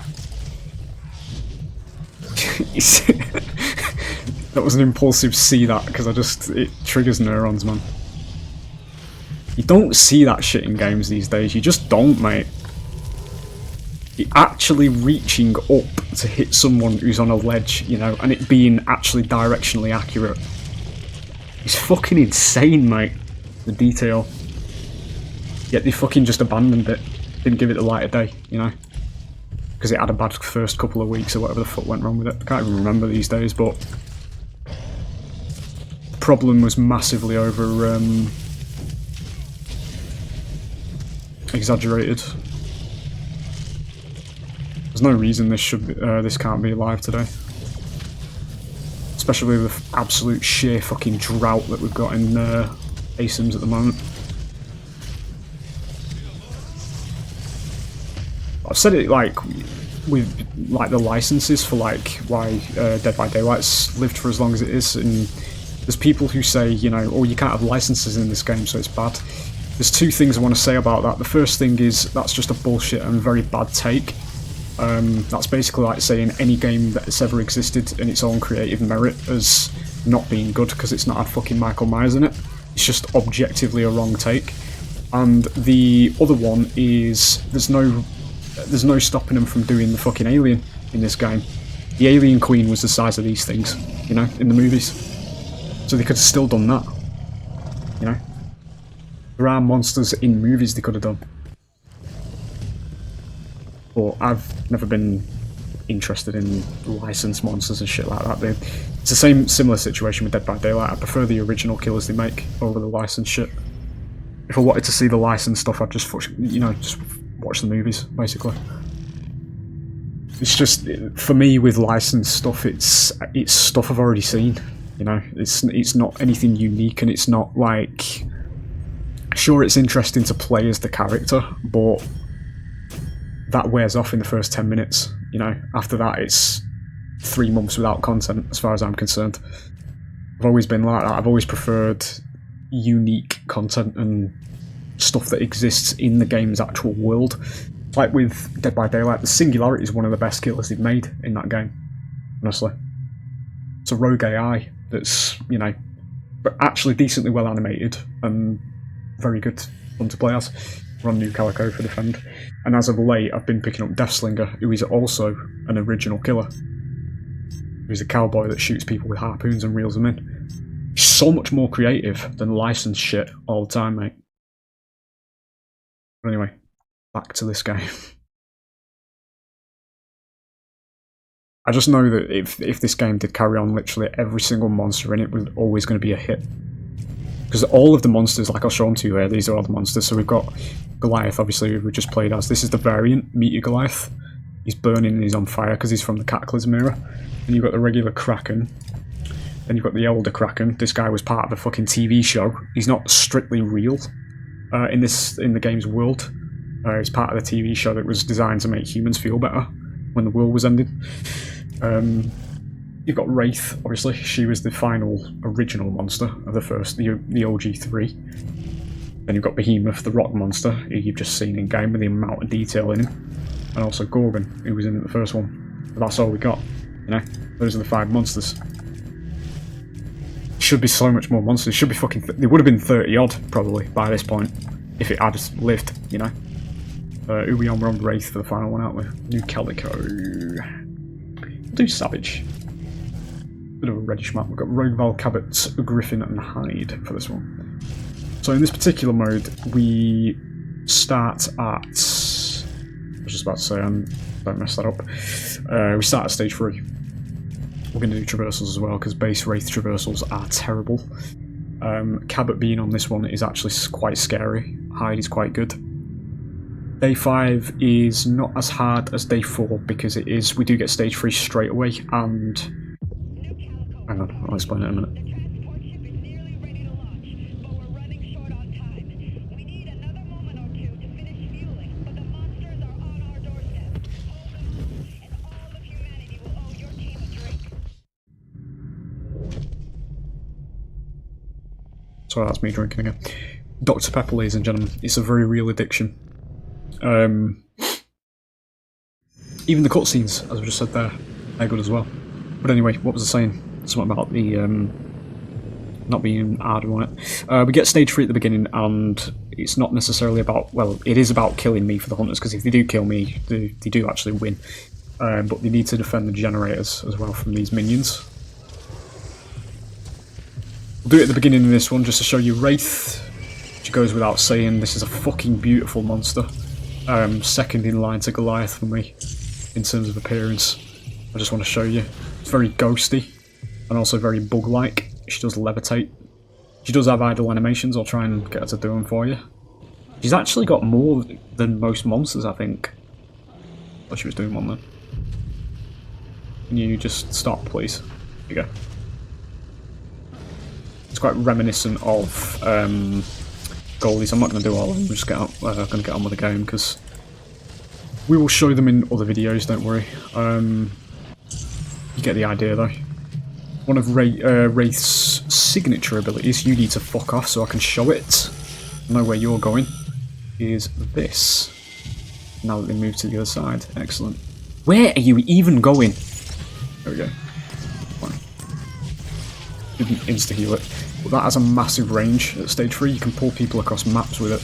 That was an impulsive see that, because it triggers neurons, man. You don't see that shit in games these days, you just don't, mate. You're actually reaching up to hit someone who's on a ledge, you know, and it being actually directionally accurate. It's fucking insane, mate, the detail. Yet they fucking just abandoned it. Didn't give it the light of day, you know. Because it had a bad first couple of weeks or whatever the fuck went wrong with it. I can't even remember these days, but... the problem was massively over... exaggerated. There's no reason this can't be live today. Especially with the absolute sheer fucking drought that we've got in ASIMs at the moment. I've said it like with like the licenses for like why Dead by Daylight's lived for as long as it is, and there's people who say, you know, oh, you can't have licenses in this game, so it's bad. There's two things I want to say about that. The first thing is that's just a bullshit and very bad take. That's basically like saying any game that's ever existed in its own creative merit as not being good because it's not had fucking Michael Myers in it. It's just objectively a wrong take. And the other one is there's no there's no stopping them from doing the fucking alien in this game. The alien queen was the size of these things, you know, in the movies. So they could have still done that, you know. There are monsters in movies they could have done. But I've never been interested in licensed monsters and shit like that. It's the similar situation with Dead by Daylight. I prefer the original killers they make over the licensed shit. If I wanted to see the licensed stuff, I'd just, you know, just watch the movies, basically. It's just, for me, with licensed stuff, it's stuff I've already seen. You know, it's not anything unique, and it's not like, sure, it's interesting to play as the character, but that wears off in the first 10 minutes. You know, after that, it's 3 months without content, as far as I'm concerned. I've always been like that. I've always preferred unique content and stuff that exists in the game's actual world. Like with Dead by Daylight, the Singularity is one of the best killers they've made in that game, honestly. It's a rogue AI that's, you know, but actually decently well animated and very good fun to play as. We're on New Calico for Defend. And as of late, I've been picking up Deathslinger, who is also an original killer. He's a cowboy that shoots people with harpoons and reels them in. He's so much more creative than licensed shit all the time, mate. But anyway, back to this game. I just know that if this game did carry on, literally every single monster in it was always going to be a hit. Because all of the monsters, like I'll show them to you here, these are all the monsters. So we've got Goliath, obviously, who we just played as. This is the variant, Meteor Goliath. He's burning and he's on fire because he's from the Cataclysm era. And you've got the regular Kraken. Then you've got the Elder Kraken. This guy was part of a fucking TV show. He's not strictly real in the game's world. He's part of the TV show that was designed to make humans feel better when the world was ending. You've got Wraith, obviously. She was the final original monster of the first, the OG3. Then you've got Behemoth, the rock monster, who you've just seen in game with the amount of detail in him. And also Gorgon, who was in the first one. But that's all we got, you know? Those are the 5 monsters. Should be so much more monsters. Should be fucking... There would have been 30 odd, probably, by this point. If it had lived, you know? Who we on? We're on Wraith for the final one, aren't we? New Calico. We'll do Savage. Bit of a reddish map. We've got Rogue, Val, Cabot, Griffin and Hyde for this one. So in this particular mode, we start at... I was just about to say, don't mess that up. We start at stage 3. We're going to do traversals as well, because base Wraith traversals are terrible. Cabot being on this one is actually quite scary. Hyde is quite good. Day 5 is not as hard as day 4, because we do get stage 3 straight away, and... Hang on, I'll explain it in a minute. Sorry, that's me drinking again. Dr. Pepper, ladies and gentlemen. It's a very real addiction. Even the cutscenes, as I just said there, they're good as well. But anyway, what was I saying? Something about the not being hard on it. We get stage 3 at the beginning, and it's not necessarily about... Well, it is about killing me for the hunters, because if they do kill me, they do actually win. But they need to defend the generators as well from these minions. We'll do it at the beginning of this one, just to show you Wraith, which goes without saying. This is a fucking beautiful monster. Second in line to Goliath for me, in terms of appearance. I just want to show you. It's very ghosty, and also very bug-like. She does levitate. She does have idle animations. I'll try and get her to do them for you. She's actually got more than most monsters, I think. But she was doing one then. Can you just stop, please? Here you go. It's quite reminiscent of goalies. I'm not going to do all of them. We're just going to get on with the game, because we will show them in other videos, don't worry. You get the idea though. One of Wraith's signature abilities, you need to fuck off so I can show it. I know where you're going. Is this. Now that they move to the other side. Excellent. Where are you even going? There we go. Fine. Didn't insta-heal it. But that has a massive range at stage 3. You can pull people across maps with it.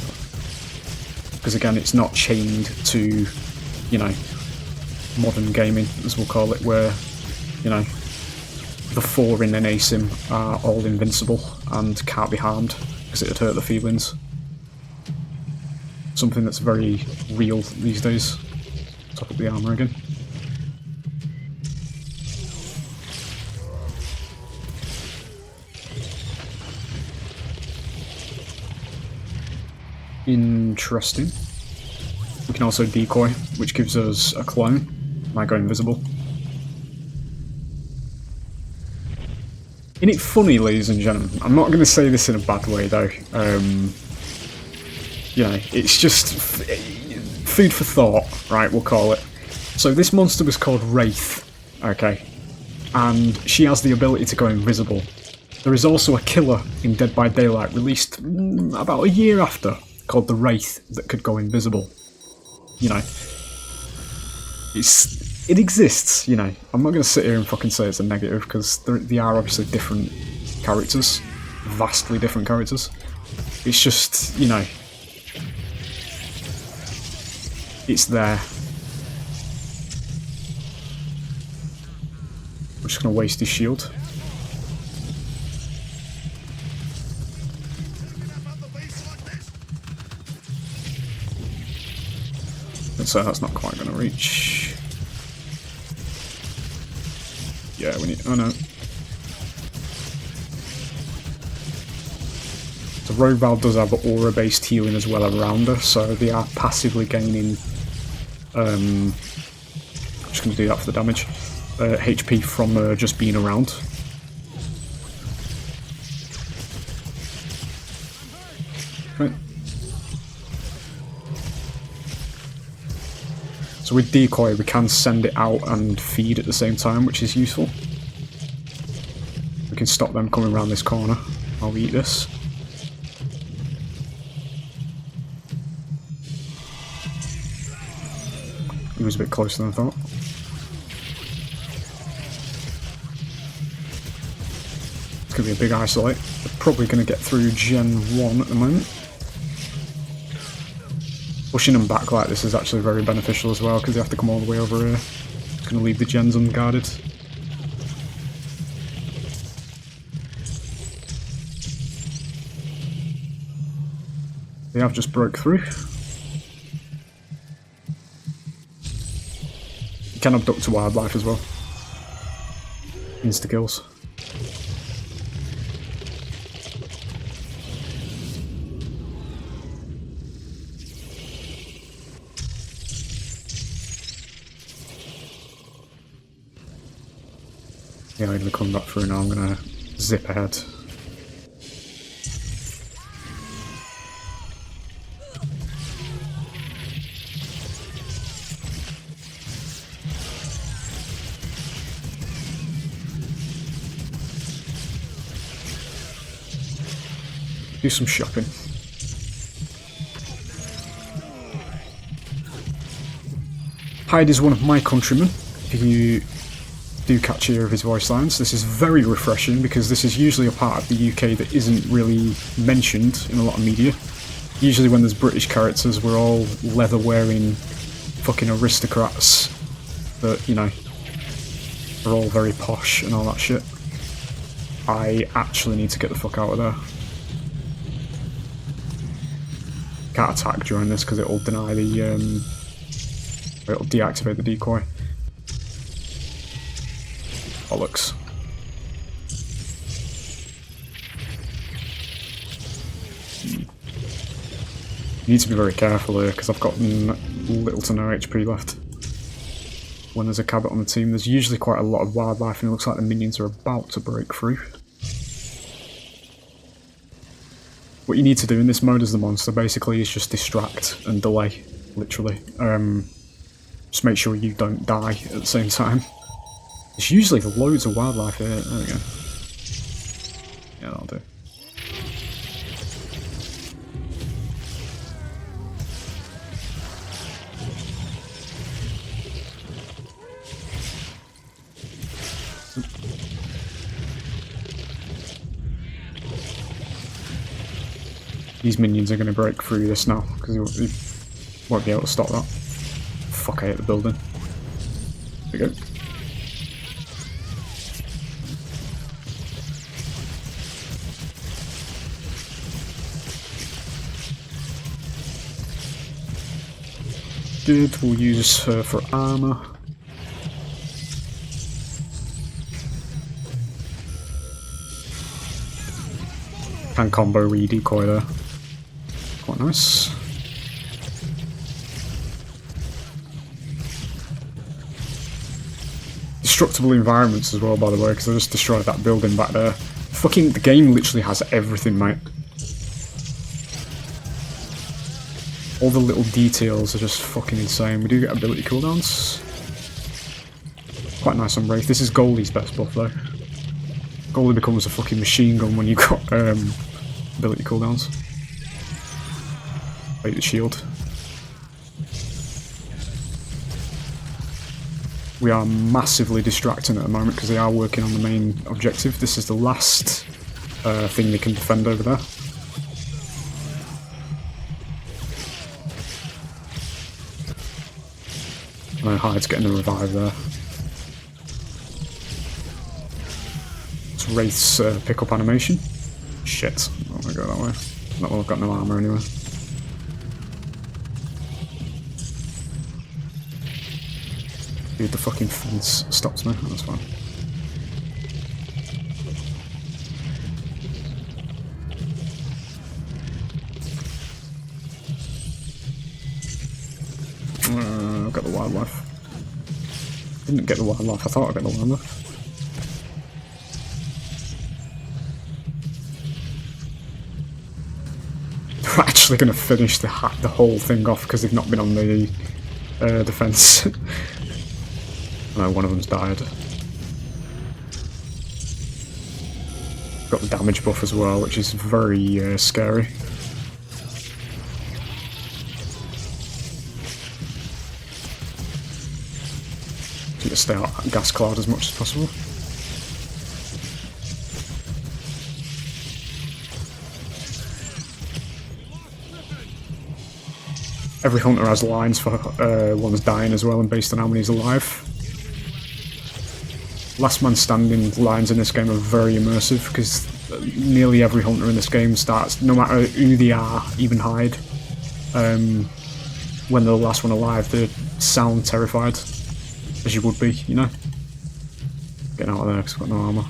Because again, it's not chained to you know, modern gaming, as we'll call it, where, you know, the 4 in an ASIM are all invincible and can't be harmed because it'd hurt the feelings. Something that's very real these days. Top up the armour again. Interesting. We can also decoy, which gives us a clone. Might go invisible. Isn't it funny, ladies and gentlemen? I'm not going to say this in a bad way, though. You know, it's just food for thought, right, we'll call it. So this monster was called Wraith, okay? And she has the ability to go invisible. There is also a killer in Dead by Daylight, released about a year after, called the Wraith, that could go invisible. You know, it exists, you know. I'm not going to sit here and fucking say it's a negative, because they are obviously different characters. Vastly different characters. It's just, you know, it's there. I'm just going to waste his shield. So that's not quite going to reach. Yeah, we need... oh no. So Rogue Val does have aura-based healing as well around her, so they are passively gaining... I'm just going to do that for the damage. HP from just being around. Right. So with decoy, we can send it out and feed at the same time, which is useful. We can stop them coming around this corner while we eat this. He was a bit closer than I thought. It's going to be a big isolate. We're probably going to get through Gen 1 at the moment. Pushing them back like this is actually very beneficial as well, because they have to come all the way over here. It's going to leave the gens unguarded. They have just broke through. You can abduct a wildlife as well. Insta-kills. Yeah, I'm going to come back through now. I'm going to zip ahead. Do some shopping. Hyde is one of my countrymen. If you do catch hear of his voice lines, this is very refreshing, because this is usually a part of the UK that isn't really mentioned in a lot of media. Usually when there's British characters, we're all leather-wearing fucking aristocrats that, you know, are all very posh and all that shit. I actually need to get the fuck out of there. Can't attack during this because it'll deny the, it'll deactivate the decoy. Bollocks. You need to be very careful here, because I've got little to no HP left. When there's a cabot on the team, there's usually quite a lot of wildlife, and it looks like the minions are about to break through. What you need to do in this mode as the monster, basically, is just distract and delay, literally. Just make sure you don't die at the same time. There's usually loads of wildlife here. There we go. Yeah, that'll do. These minions are going to break through this now, because he won't be able to stop that. fuck, I hit the building. There we go. We'll use her for armor. Can combo re-decoy there. Quite nice. Destructible environments as well, by the way, because I just destroyed that building back there. Fucking, the game literally has everything, mate. All the little details are just fucking insane. We do get ability cooldowns. Quite nice on Wraith. This is Goldie's best buff though. Goldie becomes a fucking machine gun when you've got ability cooldowns. Wait, the shield. We are massively distracting at the moment because they are working on the main objective. This is the last thing they can defend over there. And Hyde's getting a revive there. It's Wraith's pick-up animation. Shit, I'm not gonna go that way. Not well, I've got no armor anyway. Dude, the fucking fence stopped me, that's fine. I've got the wildlife. Didn't get the wildlife, I thought I got the wildlife. We're actually going to finish the whole thing off because they've not been on the defence. No, one of them's died. Got the damage buff as well, which is very scary. To stay out that gas cloud as much as possible. Every hunter has lines for one's dying as well, and based on how many's alive. Last man standing lines in this game are very immersive because nearly every hunter in this game starts, no matter who they are, even Hyde, when they're the last one alive, they sound terrified, as you would be, you know. Getting out of there because I've got no armour.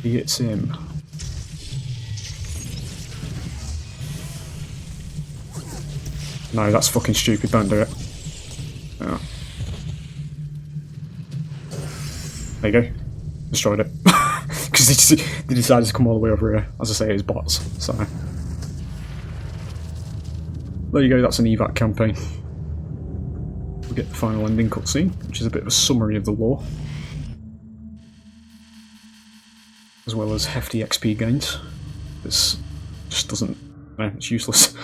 It's him. No, that's fucking stupid, don't do it. Oh. There you go. Destroyed it. Because they decided to come all the way over here. As I say, it's bots, so... There you go, that's an evac campaign. We get the final ending cutscene, which is a bit of a summary of the lore. As well as hefty XP gains. This just doesn't... it's useless.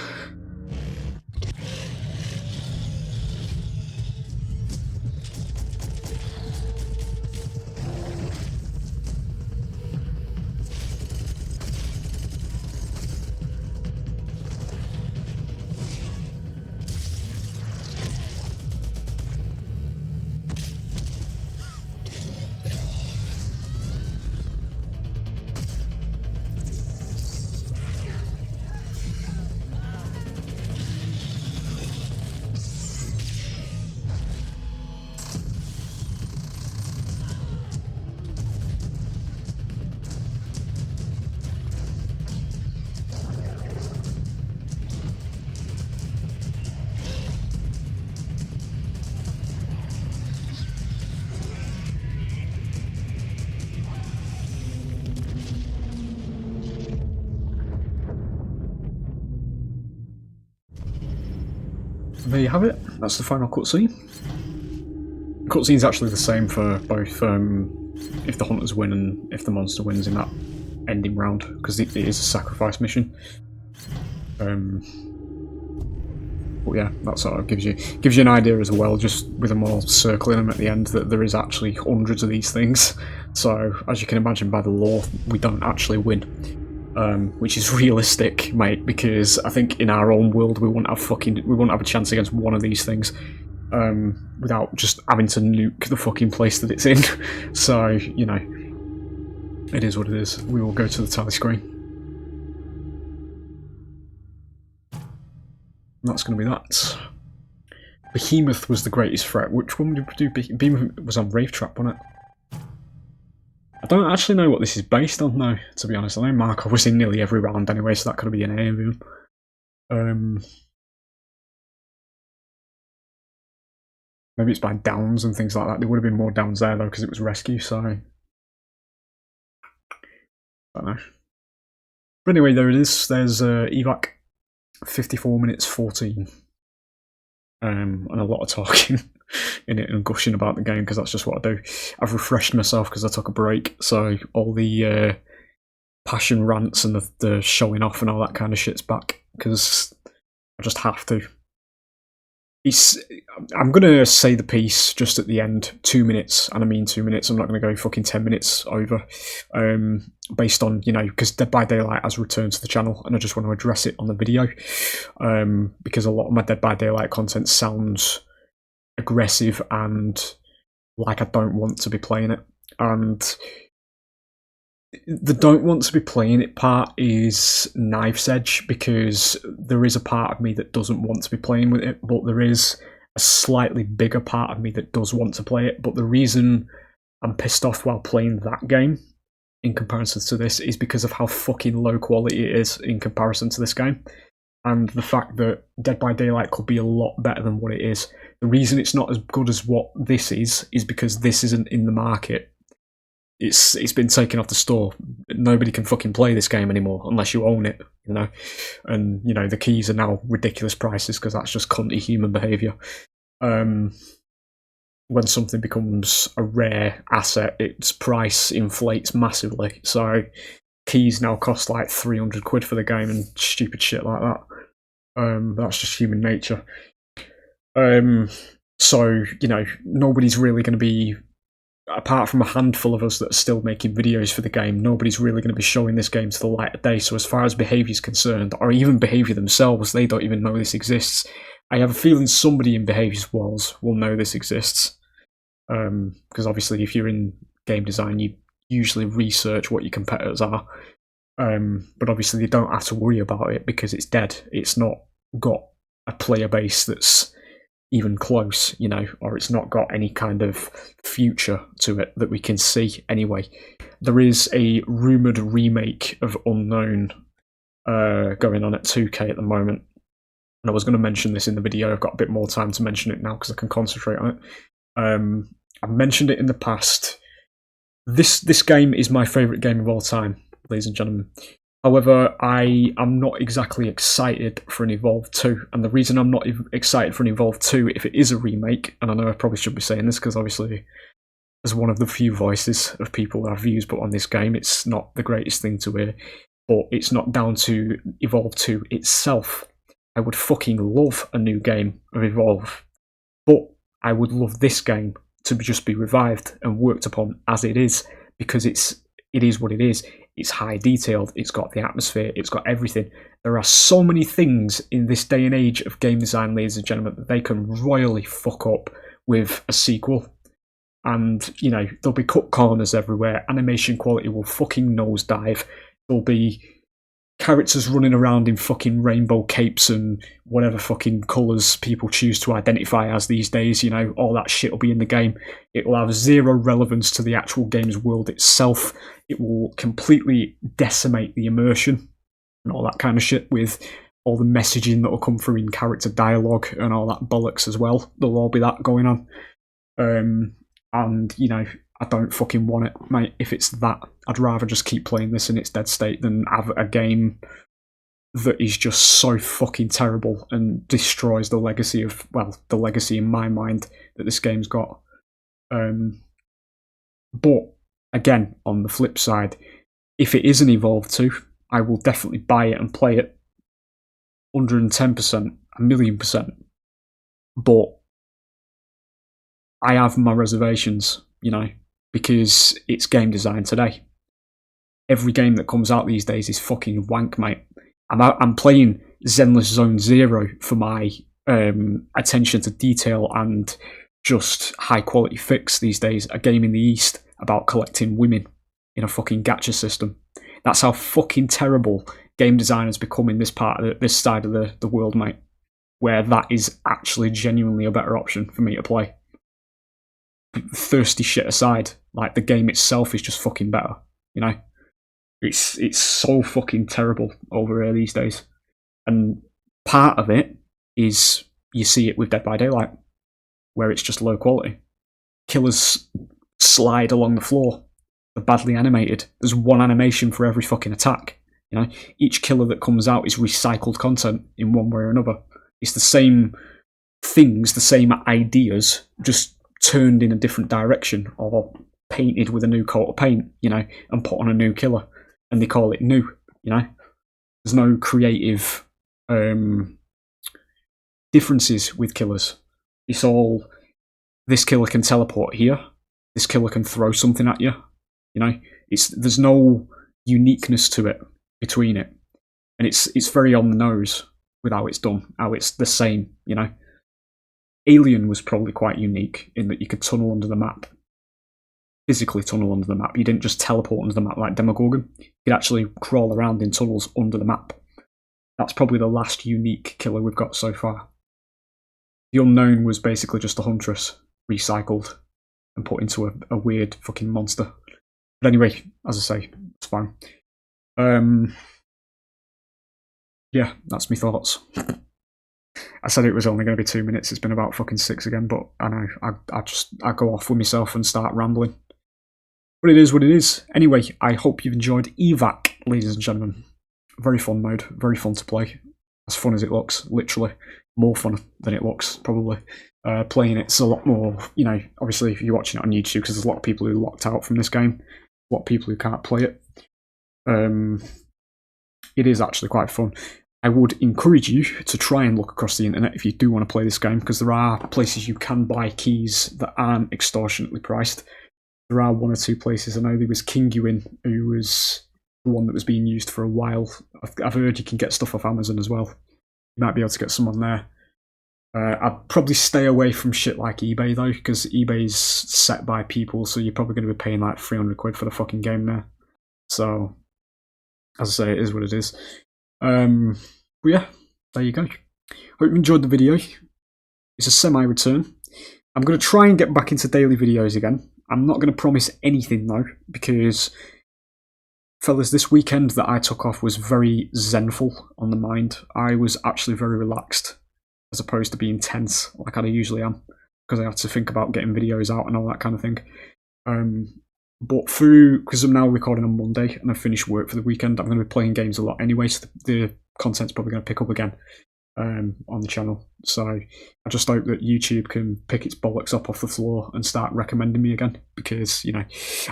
There you have it, that's the final cutscene. The cutscene's actually the same for both if the hunters win and if the monster wins in that ending round, because it is a sacrifice mission. But yeah, that sort of gives you an idea as well, just with them all circling them at the end, that there is actually hundreds of these things. So, as you can imagine by the lore, we don't actually win. which is realistic, mate. Because I think in our own world we won't have a chance against one of these things without just having to nuke the fucking place that it's in. So you know, it is what it is. We will go to the tally screen. And that's going to be that. Behemoth was the greatest threat. Which one did we do? Behemoth was on Wraith Trap, wasn't it? I don't actually know what this is based on, though, to be honest. I know Markov was in nearly every round anyway, so that could be an A of him. Maybe it's by downs and things like that. There would have been more downs there, though, because it was rescue, so... I don't know. But anyway, there it is. There's evac, 54 minutes 14. And a lot of talking in it and gushing about the game, because that's just what I do. I've refreshed myself because I took a break, so all the passion rants and the showing off and all that kind of shit's back, because I just have to. I'm going to say the piece just at the end, 2 minutes, and I mean 2 minutes. I'm not going to go fucking 10 minutes over, based on, you know, because Dead by Daylight has returned to the channel, and I just want to address it on the video, because a lot of my Dead by Daylight content sounds aggressive and like I don't want to be playing it, and the don't want to be playing it part is knife's edge, because there is a part of me that doesn't want to be playing with it, but there is a slightly bigger part of me that does want to play it. But the reason I'm pissed off while playing that game in comparison to this is because of how fucking low quality it is in comparison to this game, and the fact that Dead by Daylight could be a lot better than what it is. The reason it's not as good as what this is because this isn't in the market. It's been taken off the store. Nobody can fucking play this game anymore unless you own it, you know. And you know the keys are now ridiculous prices because that's just cunty human behaviour. When something becomes a rare asset, its price inflates massively. So keys now cost like 300 quid for the game and stupid shit like that. That's just human nature. So you know nobody's really going to be, apart from a handful of us that are still making videos for the game, nobody's really going to be showing this game to the light of day. So as far as behaviour is concerned, or even behaviour themselves, they don't even know this exists. I have a feeling somebody in behaviours walls will know this exists. Because obviously if you're in game design, you usually research what your competitors are. But obviously they don't have to worry about it because it's dead. It's not got a player base that's even close, you know, or it's not got any kind of future to it that we can see anyway. There is a rumoured remake of Unknown going on at 2K at the moment, and I was going to mention this in the video. I've got a bit more time to mention it now because I can concentrate on it. I've mentioned it in the past. This game is my favourite game of all time, ladies and gentlemen. However, I am not exactly excited for an Evolve 2, and the reason I'm not excited for an Evolve 2, if it is a remake, and I know I probably should be saying this because obviously as one of the few voices of people that have views put on this game, it's not the greatest thing to hear, but it's not down to Evolve 2 itself. I would fucking love a new game of Evolve, but I would love this game to just be revived and worked upon as it is, because it is what it is. It's high detailed, it's got the atmosphere, it's got everything. There are so many things in this day and age of game design, ladies and gentlemen, that they can royally fuck up with a sequel. And, you know, there'll be cut corners everywhere, animation quality will fucking nosedive, there'll be characters running around in fucking rainbow capes and whatever fucking colours people choose to identify as these days, you know, all that shit will be in the game. It will have zero relevance to the actual game's world itself. It will completely decimate the immersion and all that kind of shit with all the messaging that will come through in character dialogue and all that bollocks as well. There'll all be that going on. And, you know, I don't fucking want it, mate. If it's that, I'd rather just keep playing this in its dead state than have a game that is just so fucking terrible and destroys the legacy of, well, the legacy in my mind that this game's got. But, again, on the flip side, if it is an Evolve 2, I will definitely buy it and play it 110%, a million %. But I have my reservations, you know, because it's game design today. every game that comes out these days is fucking wank, mate. I'm playing Zenless Zone Zero for my attention to detail and just high quality fix these days. A game in the East about collecting women in a fucking gacha system. That's how fucking terrible game designers become in this part of this side of the world, mate. Where that is actually genuinely a better option for me to play. Thirsty shit aside, like the game itself is just fucking better, you know? It's so fucking terrible over here these days. And part of it is you see it with Dead by Daylight, where it's just low quality. Killers slide along the floor. They're badly animated. There's one animation for every fucking attack. You know, each killer that comes out is recycled content in one way or another. It's the same things, the same ideas, just turned in a different direction or painted with a new coat of paint, you know, and put on a new killer. And they call it new, you know. There's no creative differences with killers. It's all, this killer can teleport here, this killer can throw something at you, you know. There's no uniqueness to it between it. And it's very on the nose with how it's done, how it's the same, you know. Alien was probably quite unique in that you could tunnel under the map. Physically tunnel under the map. You didn't just teleport under the map like Demogorgon. You could actually crawl around in tunnels under the map. That's probably the last unique killer we've got so far. The Unknown was basically just a Huntress recycled and put into a weird fucking monster. But anyway, as I say, it's fine. Yeah, that's my thoughts. I said it was only going to be 2 minutes. It's been about fucking 6 again, but I know I go off with myself and start rambling. But it is what it is. Anyway, I hope you've enjoyed Evac, ladies and gentlemen. Very fun mode, very fun to play. As fun as it looks, literally. More fun than it looks, probably. Playing it's a lot more, you know, obviously if you're watching it on YouTube, because there's a lot of people who are locked out from this game. A lot of people who can't play it. It is actually quite fun. I would encourage you to try and look across the internet if you do want to play this game, because there are places you can buy keys that aren't extortionately priced. There are 1 or 2 places. I know there was Kinguin, who was the one that was being used for a while. I've heard you can get stuff off Amazon as well. You might be able to get some on there. I'd probably stay away from shit like eBay though, because eBay's set by people, so you're probably going to be paying like 300 quid for the fucking game there. So, as I say, it is what it is. But yeah, there you go. Hope you enjoyed the video. It's a semi-return. I'm going to try and get back into daily videos again. I'm not going to promise anything though, because, fellas, this weekend that I took off was very zenful on the mind. I was actually very relaxed, as opposed to being tense like I usually am, because I had to think about getting videos out and all that kind of thing. But because I'm now recording on Monday and I've finished work for the weekend, I'm going to be playing games a lot anyway, so the content's probably going to pick up again on the channel. So I just hope that YouTube can pick its bollocks up off the floor and start recommending me again, because, you know,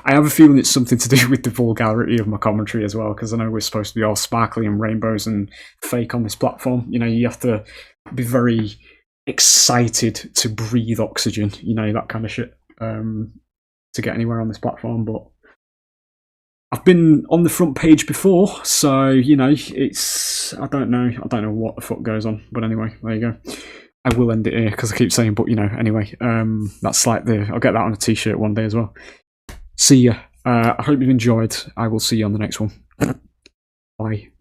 I have a feeling it's something to do with the vulgarity of my commentary as well, because I know we're supposed to be all sparkly and rainbows and fake on this platform. You know, you have to be very excited to breathe oxygen, you know, that kind of shit, to get anywhere on this platform. But I've been on the front page before, so, you know, it's, I don't know what the fuck goes on, but anyway, there you go. I will end it here, because I keep saying, but, you know, anyway, that's like I'll get that on a t-shirt one day as well. See ya. I hope you've enjoyed. I will see you on the next one. Bye.